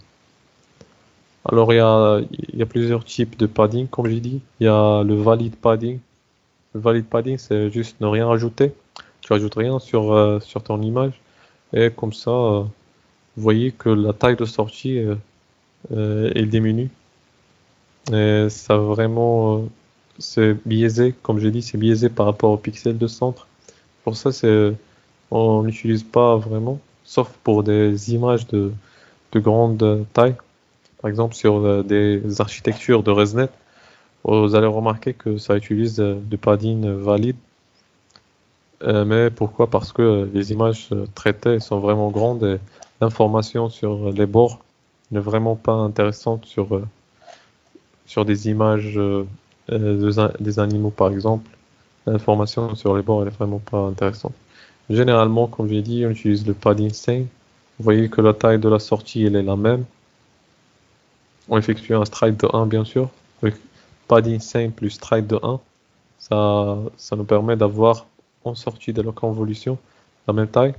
Alors, il y a plusieurs types de padding, comme j'ai dit. Il y a le valid padding. Le valid padding, c'est juste ne rien rajouter. Tu rajoutes rien sur ton image. Et comme ça, vous voyez que la taille de sortie elle diminue. Et ça vraiment, c'est biaisé, comme j'ai dit, c'est biaisé par rapport au pixel de centre. Pour ça, on n'utilise pas vraiment, sauf pour des images de grande taille. Par exemple, sur des architectures de ResNet, vous allez remarquer que ça utilise du padding valide. Mais pourquoi? Parce que les images traitées sont vraiment grandes et l'information sur les bords n'est vraiment pas intéressante sur des images des animaux, par exemple. L'information sur les bords elle est vraiment pas intéressante. Généralement, comme j'ai dit, on utilise le padding same. Vous voyez que la taille de la sortie elle est la même. On effectue un stride de 1, bien sûr. Avec padding same plus stride de 1, ça nous permet d'avoir en sortie de la convolution la même taille.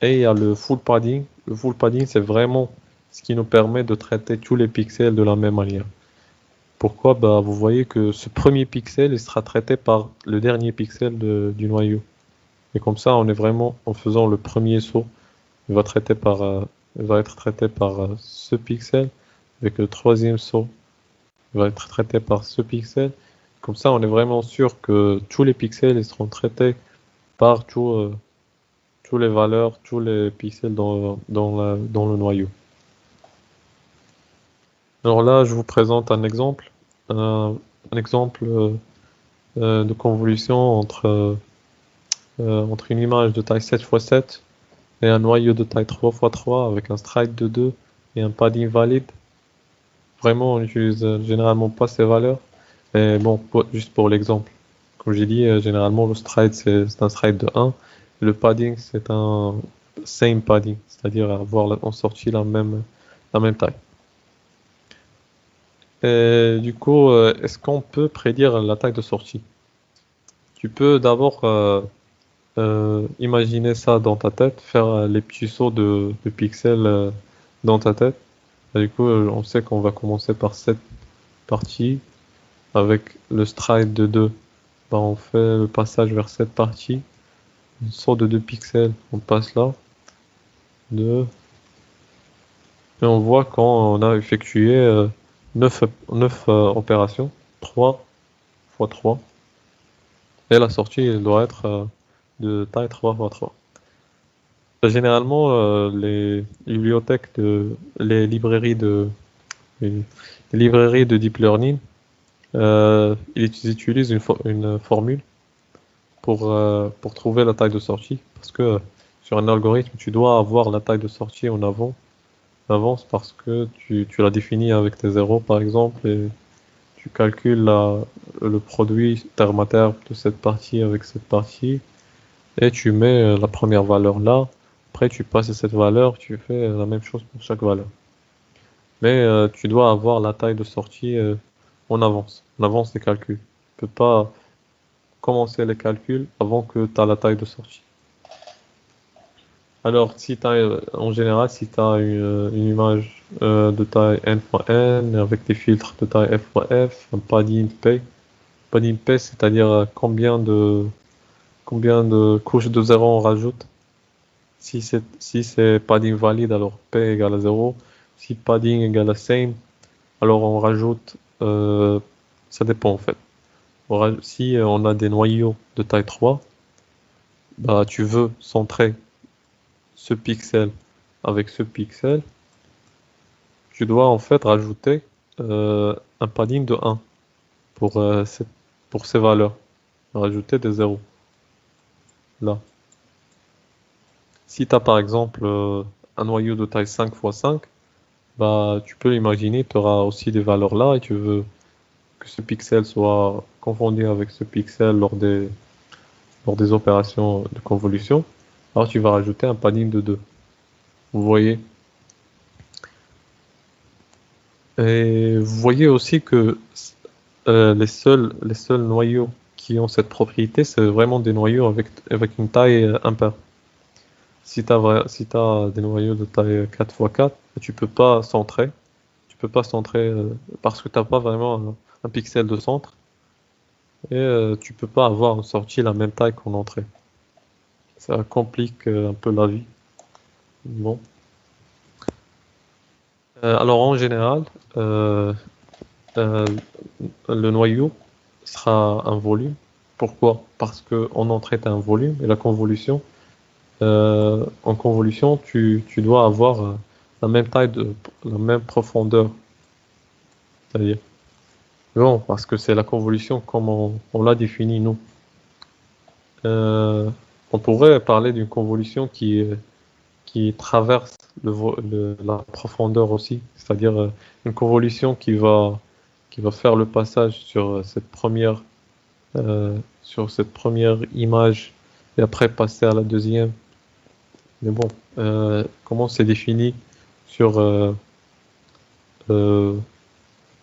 Et il y a le full padding. Le full padding, c'est vraiment ce qui nous permet de traiter tous les pixels de la même manière. Pourquoi? Bah, vous voyez que ce premier pixel il sera traité par le dernier pixel du noyau. Et comme ça, on est vraiment en faisant le premier saut, il va traiter par, il va être traité par ce pixel, avec le troisième saut, il va être traité par ce pixel. Comme ça, on est vraiment sûr que tous les pixels ils seront traités par tous les valeurs, tous les pixels dans le noyau. Alors là, je vous présente un exemple, un exemple de convolution entre une image de taille 7x7 et un noyau de taille 3x3 avec un stride de 2 et un padding valide. Vraiment, on n'utilise généralement pas ces valeurs. Mais bon, juste pour l'exemple. Comme j'ai dit, généralement, le stride, c'est un stride de 1. Et le padding, c'est un same padding, c'est-à-dire avoir en sortie la même taille. Et du coup, est-ce qu'on peut prédire la taille de sortie? Tu peux d'abord imaginer ça dans ta tête, faire les petits sauts de pixels dans ta tête. Et du coup, on sait qu'on va commencer par cette partie avec le stride de 2. Bah, on fait le passage vers cette partie, une sorte de 2 pixels, on passe là, 2, et on voit quand on a effectué 9 opérations, 3 fois 3, et la sortie elle doit être de taille 3 fois 3. Généralement, les bibliothèques les librairies de deep learning, ils utilisent une formule pour trouver la taille de sortie. Parce que sur un algorithme, tu dois avoir la taille de sortie avance parce que tu l'as définie avec tes zéros, par exemple, et tu calcules le produit terme à terme de cette partie avec cette partie, et tu mets la première valeur là. Après, tu passes à cette valeur, tu fais la même chose pour chaque valeur. Mais tu dois avoir la taille de sortie en avance des calculs. Tu peux pas commencer les calculs avant que tu as la taille de sortie. Alors, si en général, si tu as une image de taille n fois n avec des filtres de taille f fois f, un padding p, c'est-à-dire combien de couches de zéro on rajoute. Si c'est padding valide, alors p égale à 0. Si padding égale à same, alors on rajoute, ça dépend en fait. Si on a des noyaux de taille 3, bah, tu veux centrer ce pixel avec ce pixel, tu dois en fait rajouter un padding de 1 pour, pour ces valeurs. Rajouter des zéros. Là. Si tu as par exemple un noyau de taille 5 x 5, bah, tu peux l'imaginer, tu auras aussi des valeurs là et tu veux que ce pixel soit confondu avec ce pixel lors des opérations de convolution. Alors tu vas rajouter un padding de 2. Vous voyez? Et vous voyez aussi que les seuls noyaux qui ont cette propriété, c'est vraiment des noyaux avec une taille impaire. Si t'as des noyaux de taille 4x4, tu peux pas centrer. Tu peux pas centrer parce que t'as pas vraiment un pixel de centre. Et tu peux pas avoir en sortie la même taille qu'en entrée. Ça complique un peu la vie. Bon. Alors en général, euh, euh, le noyau sera un volume. Pourquoi? Parce que en entrée, tu as un volume et en convolution, tu dois avoir la même la même profondeur. C'est-à-dire, bon, parce que c'est la convolution comme on l'a définie, nous. Euh, on pourrait parler d'une convolution qui traverse la profondeur aussi, c'est-à-dire une convolution qui va faire le passage sur cette première image et après passer à la deuxième. Mais bon, comment c'est défini sur, euh, euh,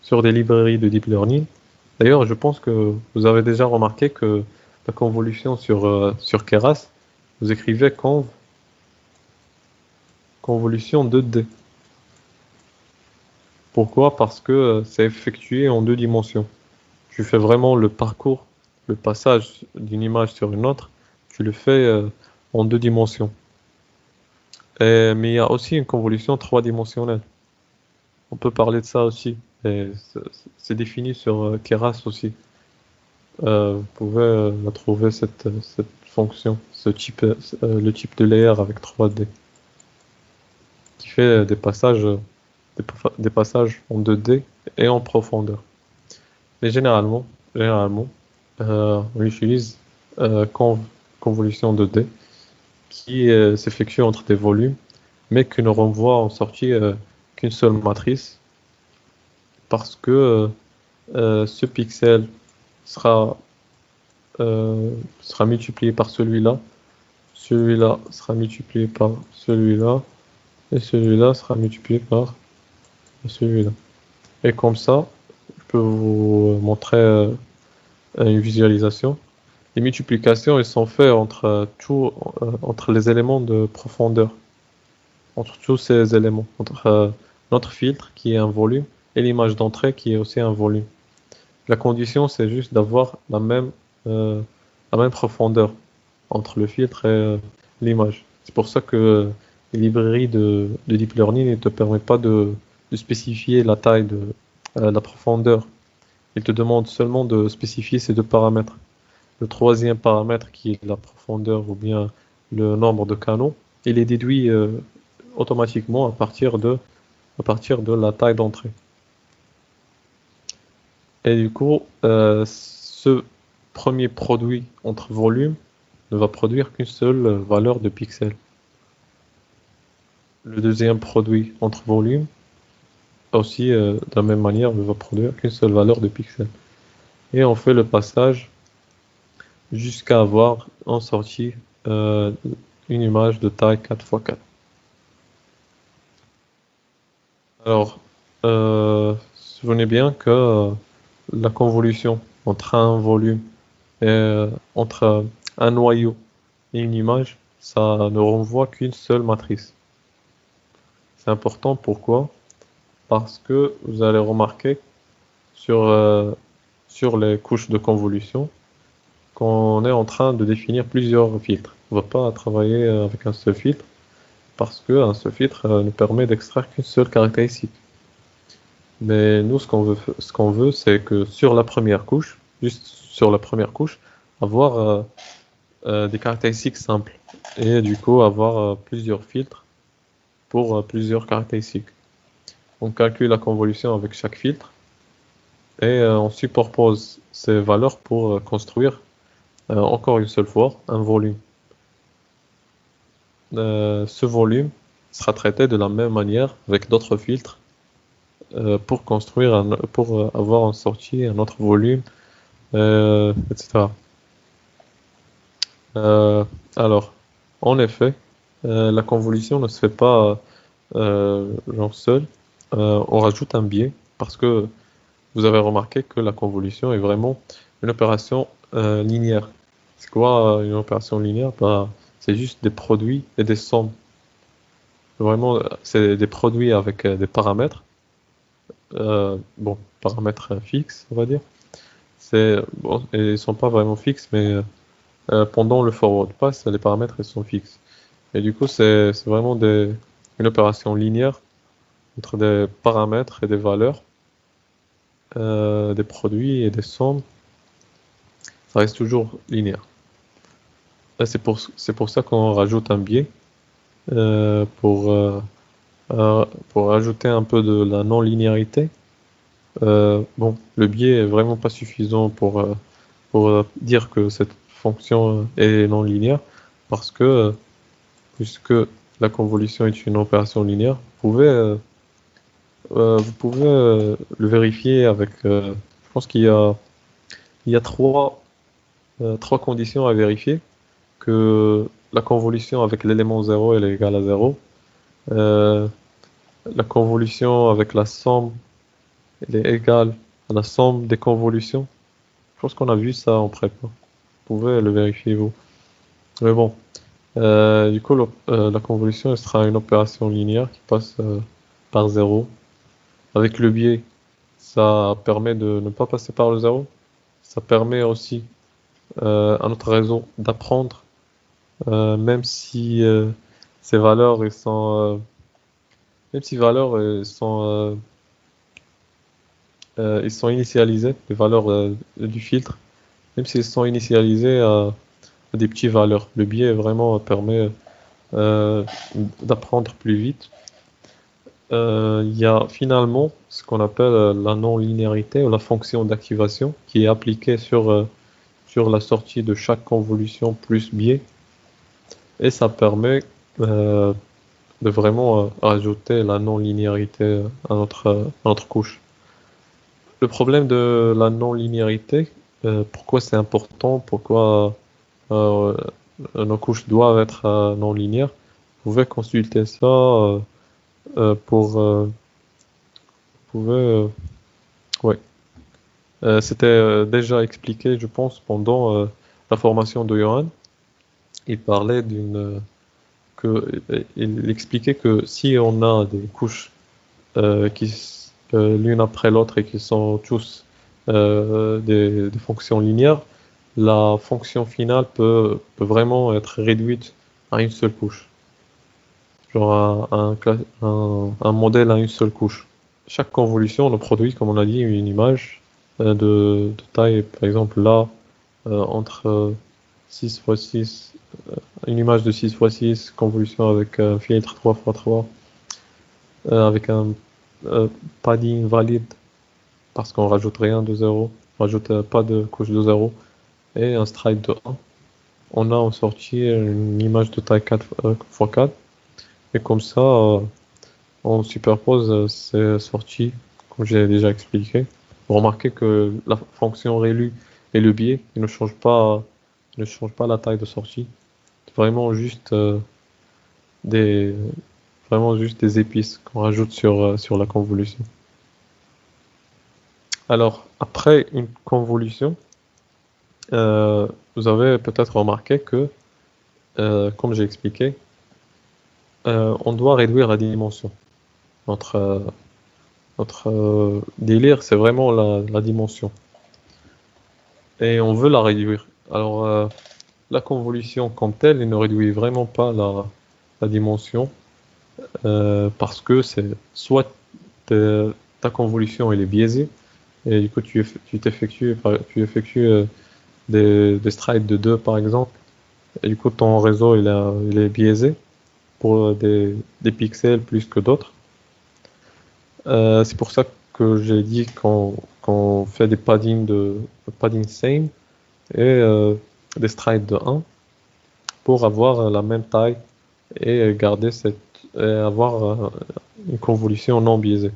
sur des librairies de deep learning? D'ailleurs, je pense que vous avez déjà remarqué que la convolution sur Keras, vous écrivez convolution 2D. Pourquoi? Parce que c'est effectué en deux dimensions. Tu fais vraiment le parcours, le passage d'une image sur une autre, tu le fais en deux dimensions. Mais il y a aussi une convolution trois-dimensionnelle. On peut parler de ça aussi. Et c'est défini sur Keras aussi. Vous pouvez la trouver cette fonction, le type de layer avec 3D, qui fait des passages en 2D et en profondeur. Mais généralement, on utilise convolution 2D qui s'effectue entre des volumes, mais qui ne renvoie en sortie qu'une seule matrice, parce que ce pixel sera, sera multiplié par celui-là sera multiplié par celui-là, et celui-là sera multiplié par celui-là. Et comme ça, je peux vous montrer une visualisation. Les multiplications, elles sont faites entre les éléments de profondeur, entre tous ces éléments, entre notre filtre qui est un volume et l'image d'entrée qui est aussi un volume. La condition, c'est juste d'avoir la même profondeur entre le filtre et l'image. C'est pour ça que les librairies de Deep Learning ne te permettent pas de spécifier la taille de la profondeur. Ils te demandent seulement de spécifier ces deux paramètres. Le troisième paramètre qui est la profondeur ou bien le nombre de canaux, il est déduit automatiquement à partir de la taille d'entrée. Et du coup, ce premier produit entre volumes ne va produire qu'une seule valeur de pixels. Le deuxième produit entre volumes, aussi de la même manière, ne va produire qu'une seule valeur de pixels. Et on fait le passage jusqu'à avoir en sortie une image de taille 4x4. Alors, souvenez bien que la convolution entre un volume et entre un noyau et une image, ça ne renvoie qu'une seule matrice. C'est important, pourquoi? Parce que vous allez remarquer sur les couches de convolution qu'on est en train de définir plusieurs filtres. On ne va pas travailler avec un seul filtre parce qu'un seul filtre nous permet d'extraire qu'une seule caractéristique. Mais nous, ce qu'on veut, c'est que sur la première couche, juste sur la première couche, avoir des caractéristiques simples et du coup avoir plusieurs filtres pour plusieurs caractéristiques. On calcule la convolution avec chaque filtre et on superpose ces valeurs pour construire encore une seule fois un volume. Ce volume sera traité de la même manière avec d'autres filtres pour avoir en sortie un autre volume, etc. Alors, en effet, la convolution ne se fait pas genre seule. On rajoute un biais parce que vous avez remarqué que la convolution est vraiment une opération linéaire. C'est quoi une opération linéaire? Bah, c'est juste des produits et des sommes. Vraiment, c'est des produits avec des paramètres. Bon, paramètres fixes, on va dire. Bon, et ils sont pas vraiment fixes, mais pendant le forward pass, les paramètres ils sont fixes. Et du coup, c'est vraiment une opération linéaire entre des paramètres et des valeurs, des produits et des sommes. Ça reste toujours linéaire. Et c'est pour ça qu'on rajoute un biais euh, pour, euh, pour ajouter un peu de la non-linéarité. Bon, le biais est vraiment pas suffisant pour dire que cette fonction est non linéaire parce que puisque la convolution est une opération linéaire, vous pouvez le vérifier avec. Je pense il y a trois conditions à vérifier que la convolution avec l'élément 0 elle est égale à 0. Euh, la convolution avec la somme elle est égale à la somme des convolutions. Je pense qu'on a vu ça en prépa. Vous pouvez le vérifier vous. Mais bon, du coup, la convolution elle sera une opération linéaire qui passe par 0. Avec le biais, ça permet de ne pas passer par le zéro. Ça permet aussi à notre réseau d'apprendre, même si ces valeurs, même si valeurs ils sont initialisées, les valeurs du filtre, même s'ils sont initialisés à des petites valeurs. Le biais vraiment permet euh, d'apprendre plus vite. Il y a finalement ce qu'on appelle la non-linéarité ou la fonction d'activation qui est appliquée sur la sortie de chaque convolution plus biais et ça permet euh, de vraiment rajouter la non-linéarité à notre couche. Le problème de la non-linéarité, pourquoi c'est important, pourquoi euh, nos couches doivent être non linéaires, vous pouvez consulter ça vous pouvez, ouais. C'était déjà expliqué, je pense, pendant la formation de Johan. Il parlait il expliquait que si on a des couches l'une après l'autre et qui sont tous des fonctions linéaires, la fonction finale peut vraiment être réduite à une seule couche, genre un modèle à une seule couche. Chaque convolution nous produit, comme on a dit, une image de taille, par exemple là, entre 6 fois 6, une image de 6 fois 6, convolution avec un filtre 3 fois 3, avec un padding valide, parce qu'on rajoute rien de 0, on rajoute pas de couche de 0, et un stride de 1. On a en sortie une image de taille 4 x 4, et comme ça, on superpose ces sorties, comme j'ai déjà expliqué. Vous remarquez que la fonction ReLU et le biais ils ne changent pas la taille de sortie. C'est des, vraiment juste des épices qu'on rajoute sur la convolution. Alors, après une convolution, vous avez peut-être remarqué que, comme j'ai expliqué, on doit réduire la dimension. Notre délire, c'est vraiment la dimension. Et on veut la réduire. Alors, la convolution comme telle, elle ne réduit vraiment pas la dimension parce que c'est soit ta convolution elle est biaisée et du coup tu effectues des strides de 2 par exemple et du coup ton réseau il est biaisé pour des pixels plus que d'autres. C'est pour ça que j'ai dit qu'on fait des padding same et des strides de 1 pour avoir la même taille et garder et avoir une convolution non biaisée.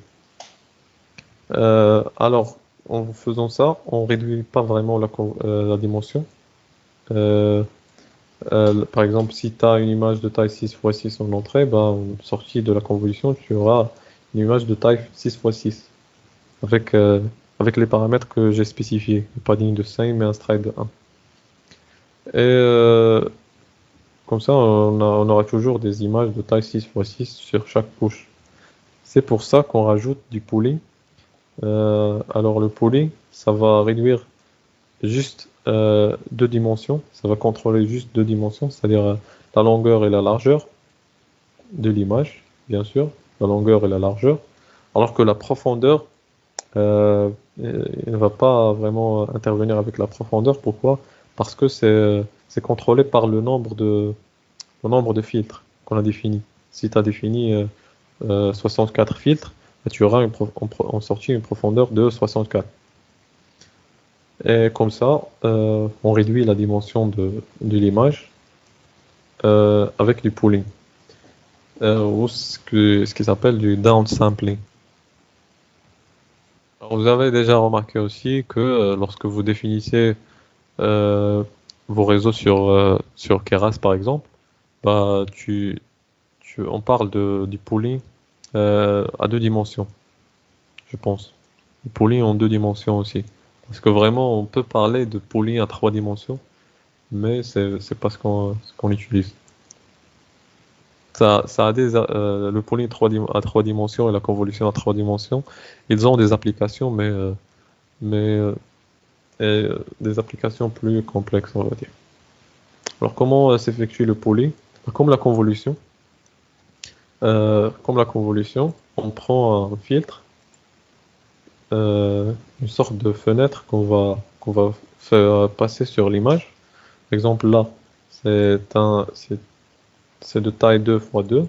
Alors, en faisant ça, on réduit pas vraiment la dimension. Euh, Par exemple, si tu as une image de taille 6 x 6 en entrée, ben, sortie de la convolution, tu auras une image de taille 6 x 6 avec, avec les paramètres que j'ai spécifiés, le padding de 5 et un stride de 1. Et comme ça, on aura toujours des images de taille 6 x 6 sur chaque couche. C'est pour ça qu'on rajoute du pooling. Alors le pooling, ça va réduire juste deux dimensions, ça va contrôler juste deux dimensions, c'est-à-dire la longueur et la largeur de l'image, bien sûr, la longueur et la largeur, alors que la profondeur, il ne va pas vraiment intervenir avec la profondeur. Pourquoi? Parce que c'est contrôlé par le nombre de filtres qu'on a défini. Si tu as défini 64 filtres, tu auras en sortie une profondeur de 64. Et comme ça, on réduit la dimension de l'image avec du pooling, ou ce qui s'appelle du downsampling. Alors, vous avez déjà remarqué aussi que lorsque vous définissez euh, vos réseaux sur Keras par exemple, bah, on parle du pooling à deux dimensions, je pense. Du pooling en deux dimensions aussi. Parce que vraiment, on peut parler de pooling à trois dimensions, mais c'est pas ce qu'on utilise. Ça a le poly à 3 dimensions et la convolution à 3 dimensions, ils ont des applications, mais des applications plus complexes, on va dire. Alors, comment s'effectue le poly? Comme la convolution. Comme la convolution, on prend un filtre, une sorte de fenêtre qu'on va faire passer sur l'image. Par exemple, là, c'est de taille 2 fois 2.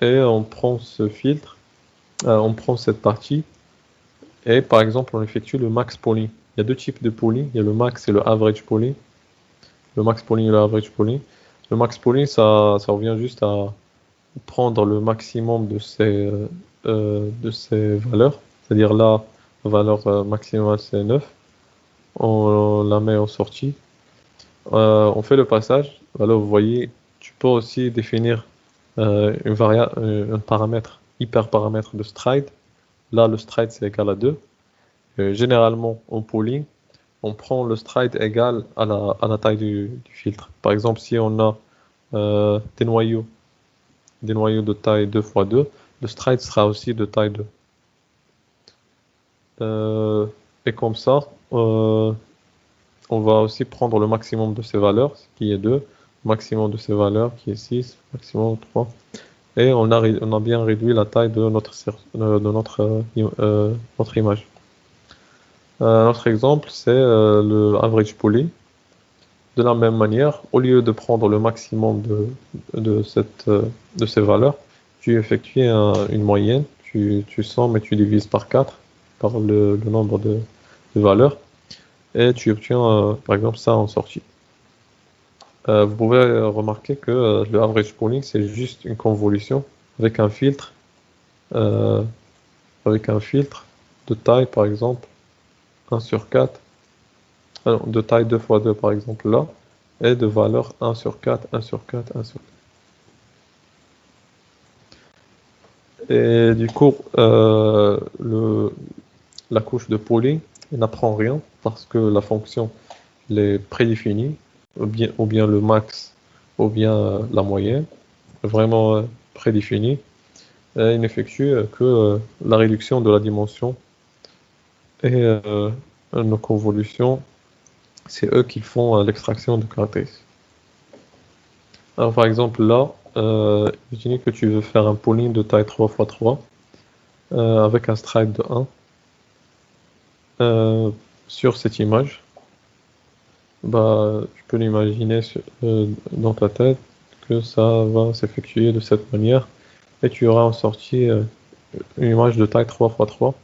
Et on prend ce filtre, on prend cette partie, et par exemple, on effectue le max poly. Il y a deux types de poly. Il y a le max et le average poly. Le max poly et le average poly. Le max poly, ça revient juste à prendre le maximum de ces valeurs. C'est-à-dire là, la valeur maximale, c'est 9. On la met en sortie. On fait le passage. Alors, vous voyez, tu peux aussi définir un paramètre, hyperparamètre de stride. Là, le stride, c'est égal à 2. Généralement, en pooling, on prend le stride égal à la taille du filtre. Par exemple, si on a des noyaux de taille 2 fois 2, le stride sera aussi de taille 2. Et comme ça, on va aussi prendre le maximum de ces valeurs, ce qui est 2, maximum de ces valeurs qui est 6, maximum 3. Et on a bien réduit la taille de notre image. Notre exemple, c'est le average poly. De la même manière, au lieu de prendre le maximum de ces valeurs, tu effectues une moyenne, tu sommes et tu divises par 4, par le nombre de valeurs, et tu obtiens par exemple ça en sortie. Vous pouvez remarquer que le average pooling, c'est juste une convolution avec un filtre, euh, de taille par exemple 1 sur 4, de taille 2 fois 2 par exemple là, et de valeur 1 sur 4, 1 sur 4, 1 sur 4. Et du coup, la couche de pooling n'apprend rien parce que la fonction elle est prédéfinie, ou bien le max, ou bien la moyenne, vraiment prédéfinie. Et il n'effectue que la réduction de la dimension et nos convolutions, c'est eux qui font l'extraction de caractéristiques. Alors par exemple là, imaginez que tu veux faire un pooling de taille 3 x 3 avec un stride de 1 sur cette image. Bah, tu peux l'imaginer dans ta tête que ça va s'effectuer de cette manière et tu auras en sortie une image de taille 3 x 3.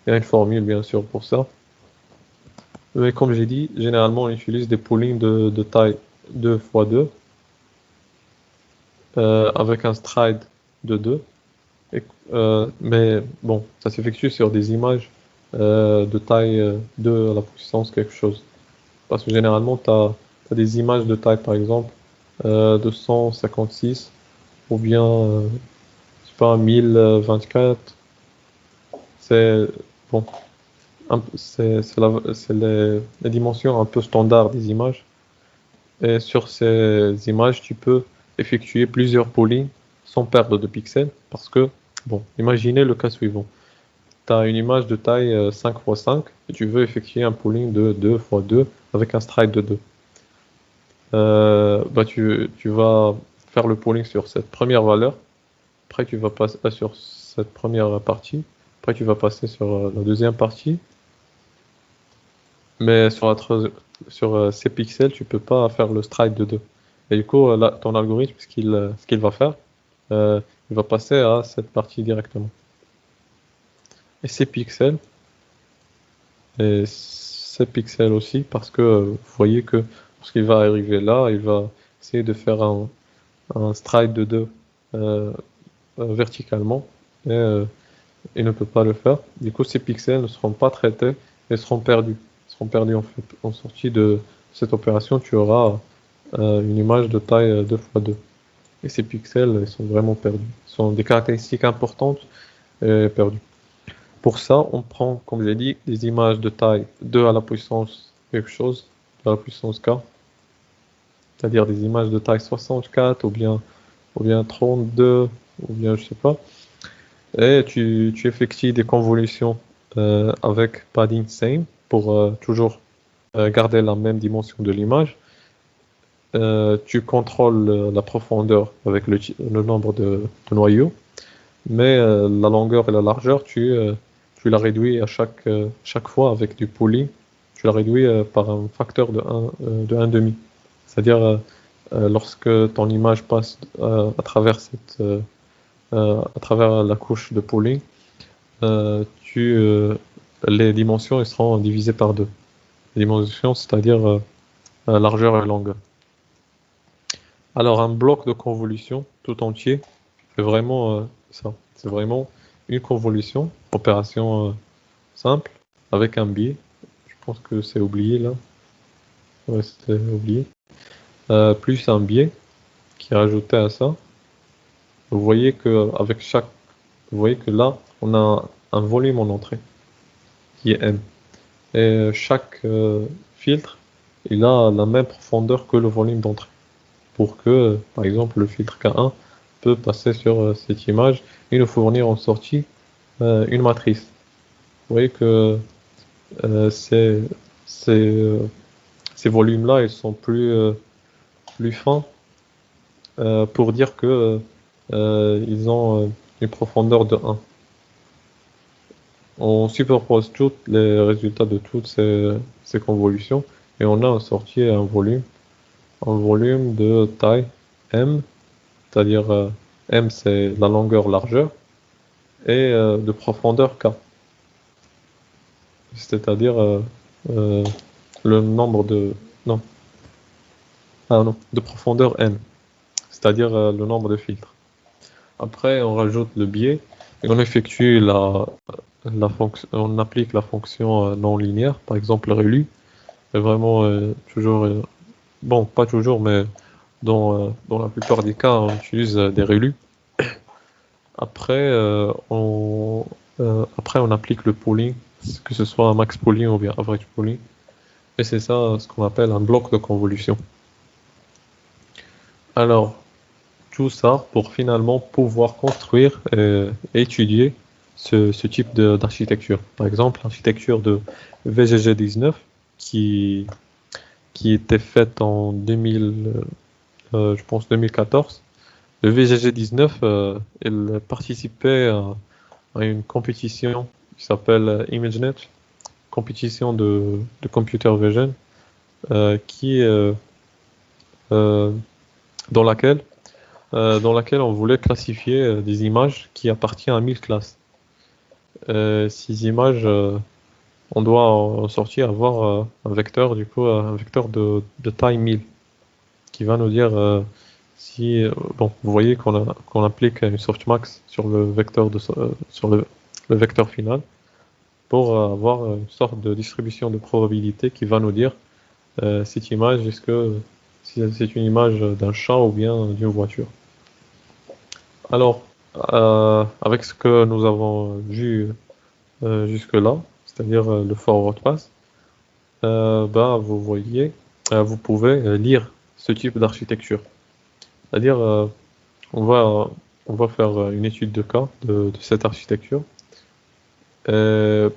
Il y a une formule bien sûr pour ça. Mais comme j'ai dit, généralement on utilise des poolings de taille 2 x 2 avec un stride de 2. Mais bon, ça s'effectue sur des images de taille 2 à la puissance quelque chose. Parce que généralement, tu as des images de taille, par exemple, 256 ou bien, je sais pas, 1024. C'est bon, c'est les dimensions un peu standard des images. Et sur ces images, tu peux effectuer plusieurs polygons sans perdre de pixels. Parce que, bon, imaginez le cas suivant. Tu as une image de taille 5 x 5 et tu veux effectuer un polling de 2 x 2 avec un stride de 2. Bah tu vas faire le polling sur cette première valeur. Après, tu vas passer sur cette première partie. Après, tu vas passer sur la deuxième partie. Mais sur ces pixels, tu peux pas faire le stride de 2. Et du coup, là, ton algorithme, ce qu'il va faire, il va passer à cette partie directement. Et ces pixels aussi, parce que vous voyez que lorsqu'il va arriver là, il va essayer de faire un stride de 2 verticalement, et il ne peut pas le faire. Du coup, ces pixels ne seront pas traités et seront perdus. Ils seront perdus en sortie de cette opération, tu auras une image de taille 2 x 2. Et ces pixels, ils sont vraiment perdus. Ils sont des caractéristiques importantes et perdus. Pour ça, on prend, comme j'ai dit, des images de taille 2 à la puissance quelque chose, à la puissance k. c'est-à-dire des images de taille 64 ou bien 32, ou bien je sais pas. Et tu effectues des convolutions avec padding same pour toujours garder la même dimension de l'image. Tu contrôles la profondeur avec le nombre de noyaux, mais la longueur et la largeur, tu la réduis à chaque fois avec du pooling. Tu la réduis par un facteur de 1,5. C'est-à-dire, lorsque ton image passe à travers à travers la couche de pooling, euh, tu, euh, les dimensions elles seront divisées par deux. Les dimensions, c'est-à-dire largeur et longueur. Alors, un bloc de convolution tout entier, c'est vraiment ça. C'est vraiment une convolution, opération simple, avec un biais. Je pense que c'est oublié là. Ouais, c'est oublié. Plus un biais qui est rajouté à ça. Vous voyez que vous voyez que là, on a un volume en entrée qui est M. Et chaque filtre, il a la même profondeur que le volume d'entrée. Pour que, par exemple, le filtre K1 peut passer sur cette image et nous fournir en sortie une matrice. Vous voyez que euh, ces, ces, euh, ces volumes-là, ils sont plus fins pour dire que ils ont une profondeur de 1. On superpose tous les résultats de toutes ces convolutions et on a en sortie un volume de taille M, c'est-à-dire M c'est la longueur largeur et de profondeur K, c'est-à-dire euh, le nombre de non, non, de profondeur N, c'est-à-dire le nombre de filtres. Après, on rajoute le biais et on effectue la fonction, on applique la fonction non linéaire, par exemple ReLU, est vraiment toujours, bon, pas toujours, mais dans la plupart des cas, on utilise des ReLU. Après, après, on applique le pooling, que ce soit un max pooling ou bien average pooling, et c'est ça ce qu'on appelle un bloc de convolution. Alors, tout ça pour finalement pouvoir construire et étudier ce type d'architecture. Par exemple, l'architecture de VGG 19 qui, qui était faite en 2000, je pense 2014. Le VGG 19, il participait à une compétition qui s'appelle ImageNet, compétition de computer vision, qui, euh, dans laquelle dans laquelle on voulait classifier des images qui appartiennent à 1000 classes. Ces images, on doit en sortir avoir un vecteur, du coup, un vecteur de taille 1000 qui va nous dire si, bon, vous voyez qu'on applique une softmax sur le vecteur sur le vecteur final pour avoir une sorte de distribution de probabilité qui va nous dire cette image, est-ce que si c'est une image d'un chat ou bien d'une voiture. Alors, avec ce que nous avons vu jusque-là, c'est-à-dire le forward pass, ben, vous voyez, vous pouvez lire ce type d'architecture. C'est-à-dire, on va, on va faire une étude de cas de cette architecture.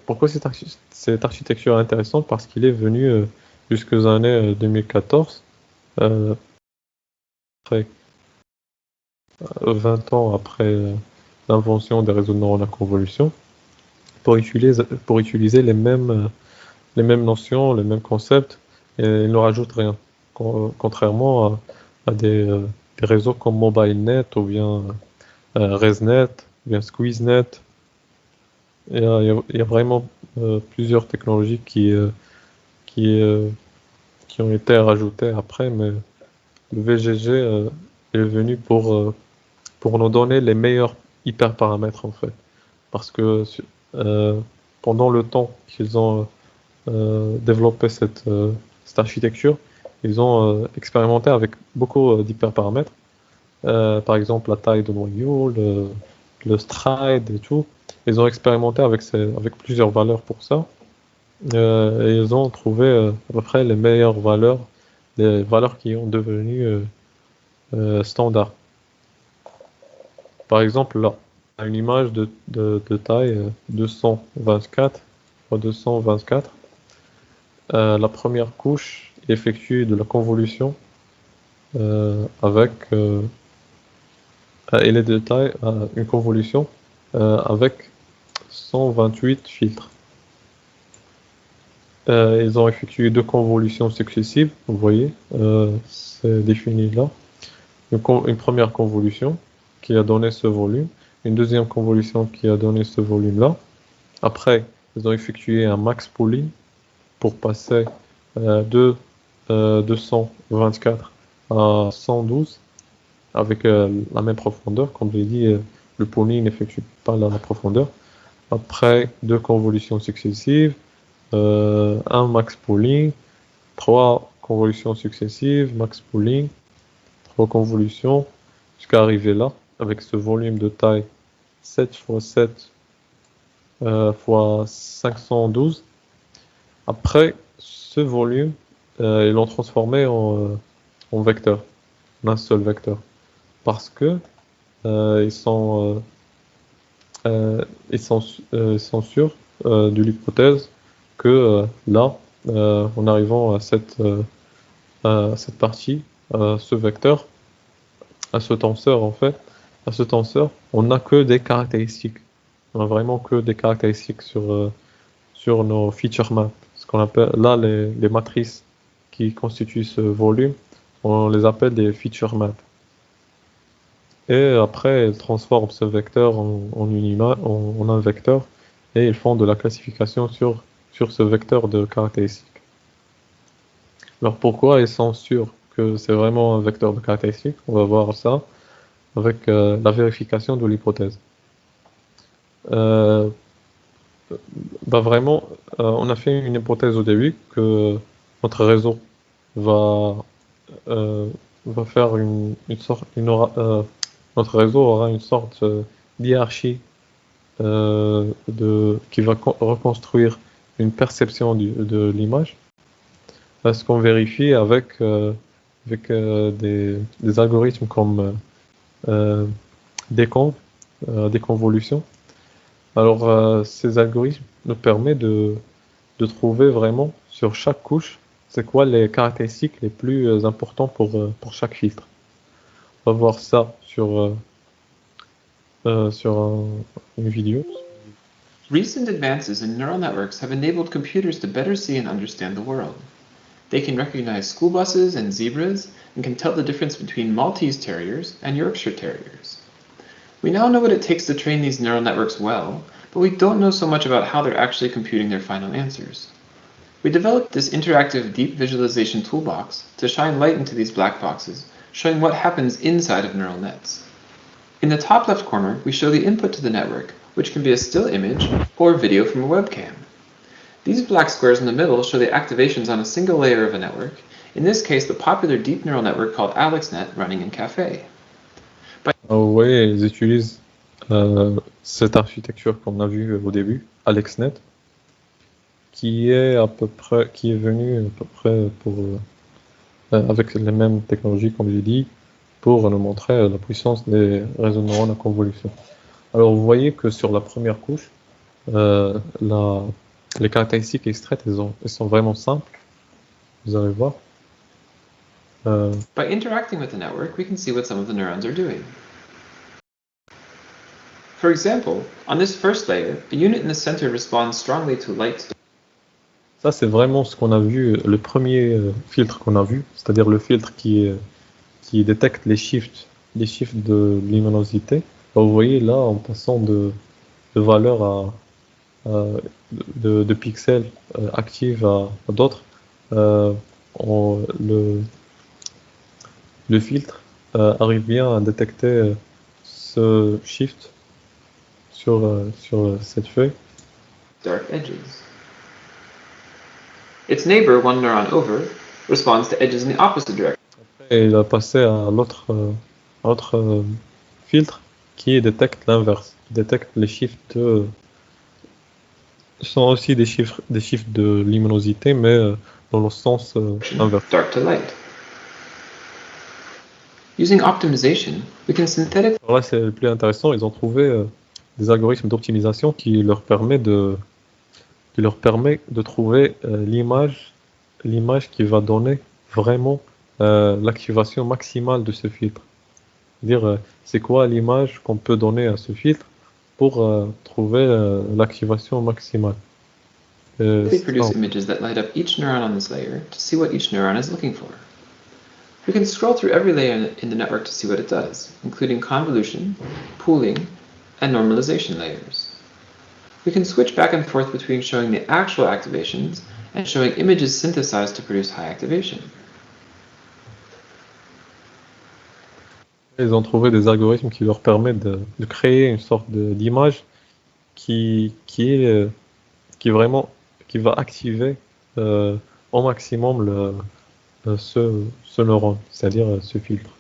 Pourquoi cette architecture est intéressante? Parce qu'il est venu jusqu'aux années 2014, après 20 ans après l'invention des réseaux de neurones à convolution, pour utiliser les mêmes notions, les mêmes concepts, et il ne rajoute rien. Contrairement à des réseaux comme MobileNet ou bien ResNet, ou bien SqueezeNet. Il y a vraiment plusieurs technologies qui, euh, qui ont été rajoutées après, mais le VGG est venu pour nous donner les meilleurs hyperparamètres en fait. Parce que euh, pendant le temps qu'ils ont développé cette architecture, ils ont expérimenté avec beaucoup d'hyperparamètres. Par exemple, la taille de noyau, le stride et tout. Ils ont expérimenté avec plusieurs valeurs pour ça. Et ils ont trouvé à peu près les meilleures valeurs des valeurs qui ont devenu standard. Par exemple, là, on a une image de taille 224 x 224. La première couche effectue de la convolution avec et les détails une convolution avec 128 filtres. Ils ont effectué 2 convolutions successives, vous voyez, c'est défini là. Une première convolution qui a donné ce volume, une deuxième convolution qui a donné ce volume-là. Après, ils ont effectué un max pooling pour passer de 224 à 112 avec la même profondeur. Comme je l'ai dit, le pooling n'effectue pas la profondeur. Après 2 convolutions successives, un max pooling, 3 convolutions successives, max pooling, 3 convolutions, jusqu'à arriver là, avec ce volume de taille 7 x 7 x 512. Après, ce volume, ils l'ont transformé en vecteur, en un seul vecteur. Parce que ils sont sûrs de l'hypothèse que là, en arrivant à cette partie, à ce vecteur, à ce tenseur en fait, à ce tenseur, on n'a que des caractéristiques. On a vraiment que des caractéristiques sur nos feature maps. Ce qu'on appelle là les matrices qui constituent ce volume, on les appelle des feature maps. Et après, ils transforment ce vecteur en un vecteur et ils font de la classification sur ce vecteur de caractéristiques. Alors pourquoi ils sont sûrs que c'est vraiment un vecteur de caractéristiques? On va voir ça avec la vérification de l'hypothèse. Vraiment, on a fait une hypothèse au début que notre réseau va, euh, va faire notre réseau aura une sorte d'hiérarchie qui va reconstruire une perception de l'image. Ce qu'on vérifie avec des algorithmes comme déconv, déconvolution. Alors, ces algorithmes nous permettent de trouver vraiment sur chaque couche, c'est quoi les caractéristiques les plus importantes pour chaque filtre. On va voir ça sur une vidéo. Recent advances in neural networks have enabled computers to better see and understand the world. They can recognize school buses and zebras and can tell the difference between Maltese terriers and Yorkshire terriers. We now know what it takes to train these neural networks well, but we don't know so much about how they're actually computing their final answers. We developed this interactive deep visualization toolbox to shine light into these black boxes, showing what happens inside of neural nets. In the top left corner, we show the input to the network, which can be a still image or video from a webcam. These black squares in the middle show the activations on a single layer of a network, in this case the popular deep neural network called AlexNet running in Caffe. Vous voyez, ils utilisent cette architecture qu'on a vue au début, AlexNet, qui est venue à peu près avec les mêmes technologies, comme j'ai dit, pour nous montrer la puissance des réseaux de neurones à convolution. Alors, vous voyez que sur la première couche, les caractéristiques extraites, elles sont vraiment simples. Vous allez voir. By interacting with the network, we can see what some of the neurons are doing. For example, on this first layer, a unit in the center responds strongly to light. Ça, c'est vraiment ce qu'on a vu, le premier filtre qu'on a vu, c'est-à-dire le filtre qui détecte les shifts de luminosité. Vous voyez là, en passant de valeurs de pixels actives à d'autres, le filtre arrive bien à détecter ce shift sur cette feuille. Dark edges. Its neighbor, one neuron over, responds to edges in the opposite direction. Et il a passé à l'autre filtre qui détecte l'inverse, qui détecte les shifts sont aussi des shifts de luminosité, mais dans le sens inverse. Dark to light. Using optimization, we can synthetically Alors là, c'est le plus intéressant. Ils ont trouvé des algorithmes d'optimisation qui leur permet de trouver l'image qui va donner vraiment l'activation maximale de ce filtre. C'est-à-dire, c'est quoi l'image qu'on peut donner à ce filtre pour trouver l'activation maximale. produce images that light up each neuron on this layer to see what each neuron is looking for. We can scroll through every layer in the network to see what it does, including convolution, pooling, and normalization layers. We can switch back and forth between showing the actual activations and showing images synthesized to produce high activation. Ils ont trouvé des algorithmes qui leur permettent de créer une sorte d'image qui vraiment qui va activer au maximum ce neurone, c'est-à-dire ce filtre.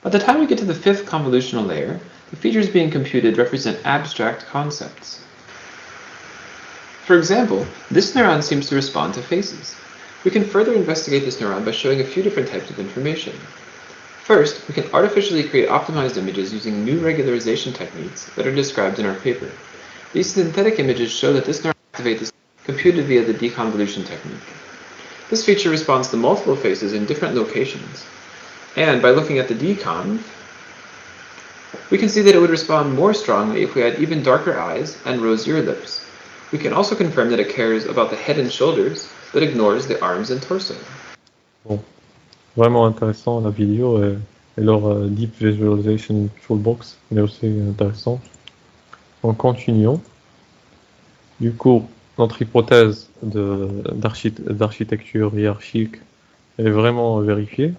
By the time we get to the fifth convolutional layer, the features being computed represent abstract concepts. For example, this neuron seems to respond to faces. We can further investigate this neuron by showing a few different types of information. First, we can artificially create optimized images using new regularization techniques that are described in our paper. These synthetic images show that this neuron activates computed via the deconvolution technique. This feature responds to multiple faces in different locations. And by looking at the deconv, we can see that it would respond more strongly if we had even darker eyes and rosier lips. We can also confirm that it cares about the head and shoulders, but ignores the arms and torso. Bon, vraiment intéressant la vidéo et leur Deep Visualization Toolbox est aussi intéressant. En continuant, du coup, notre hypothèse d'architecture hiérarchique est vraiment vérifiée.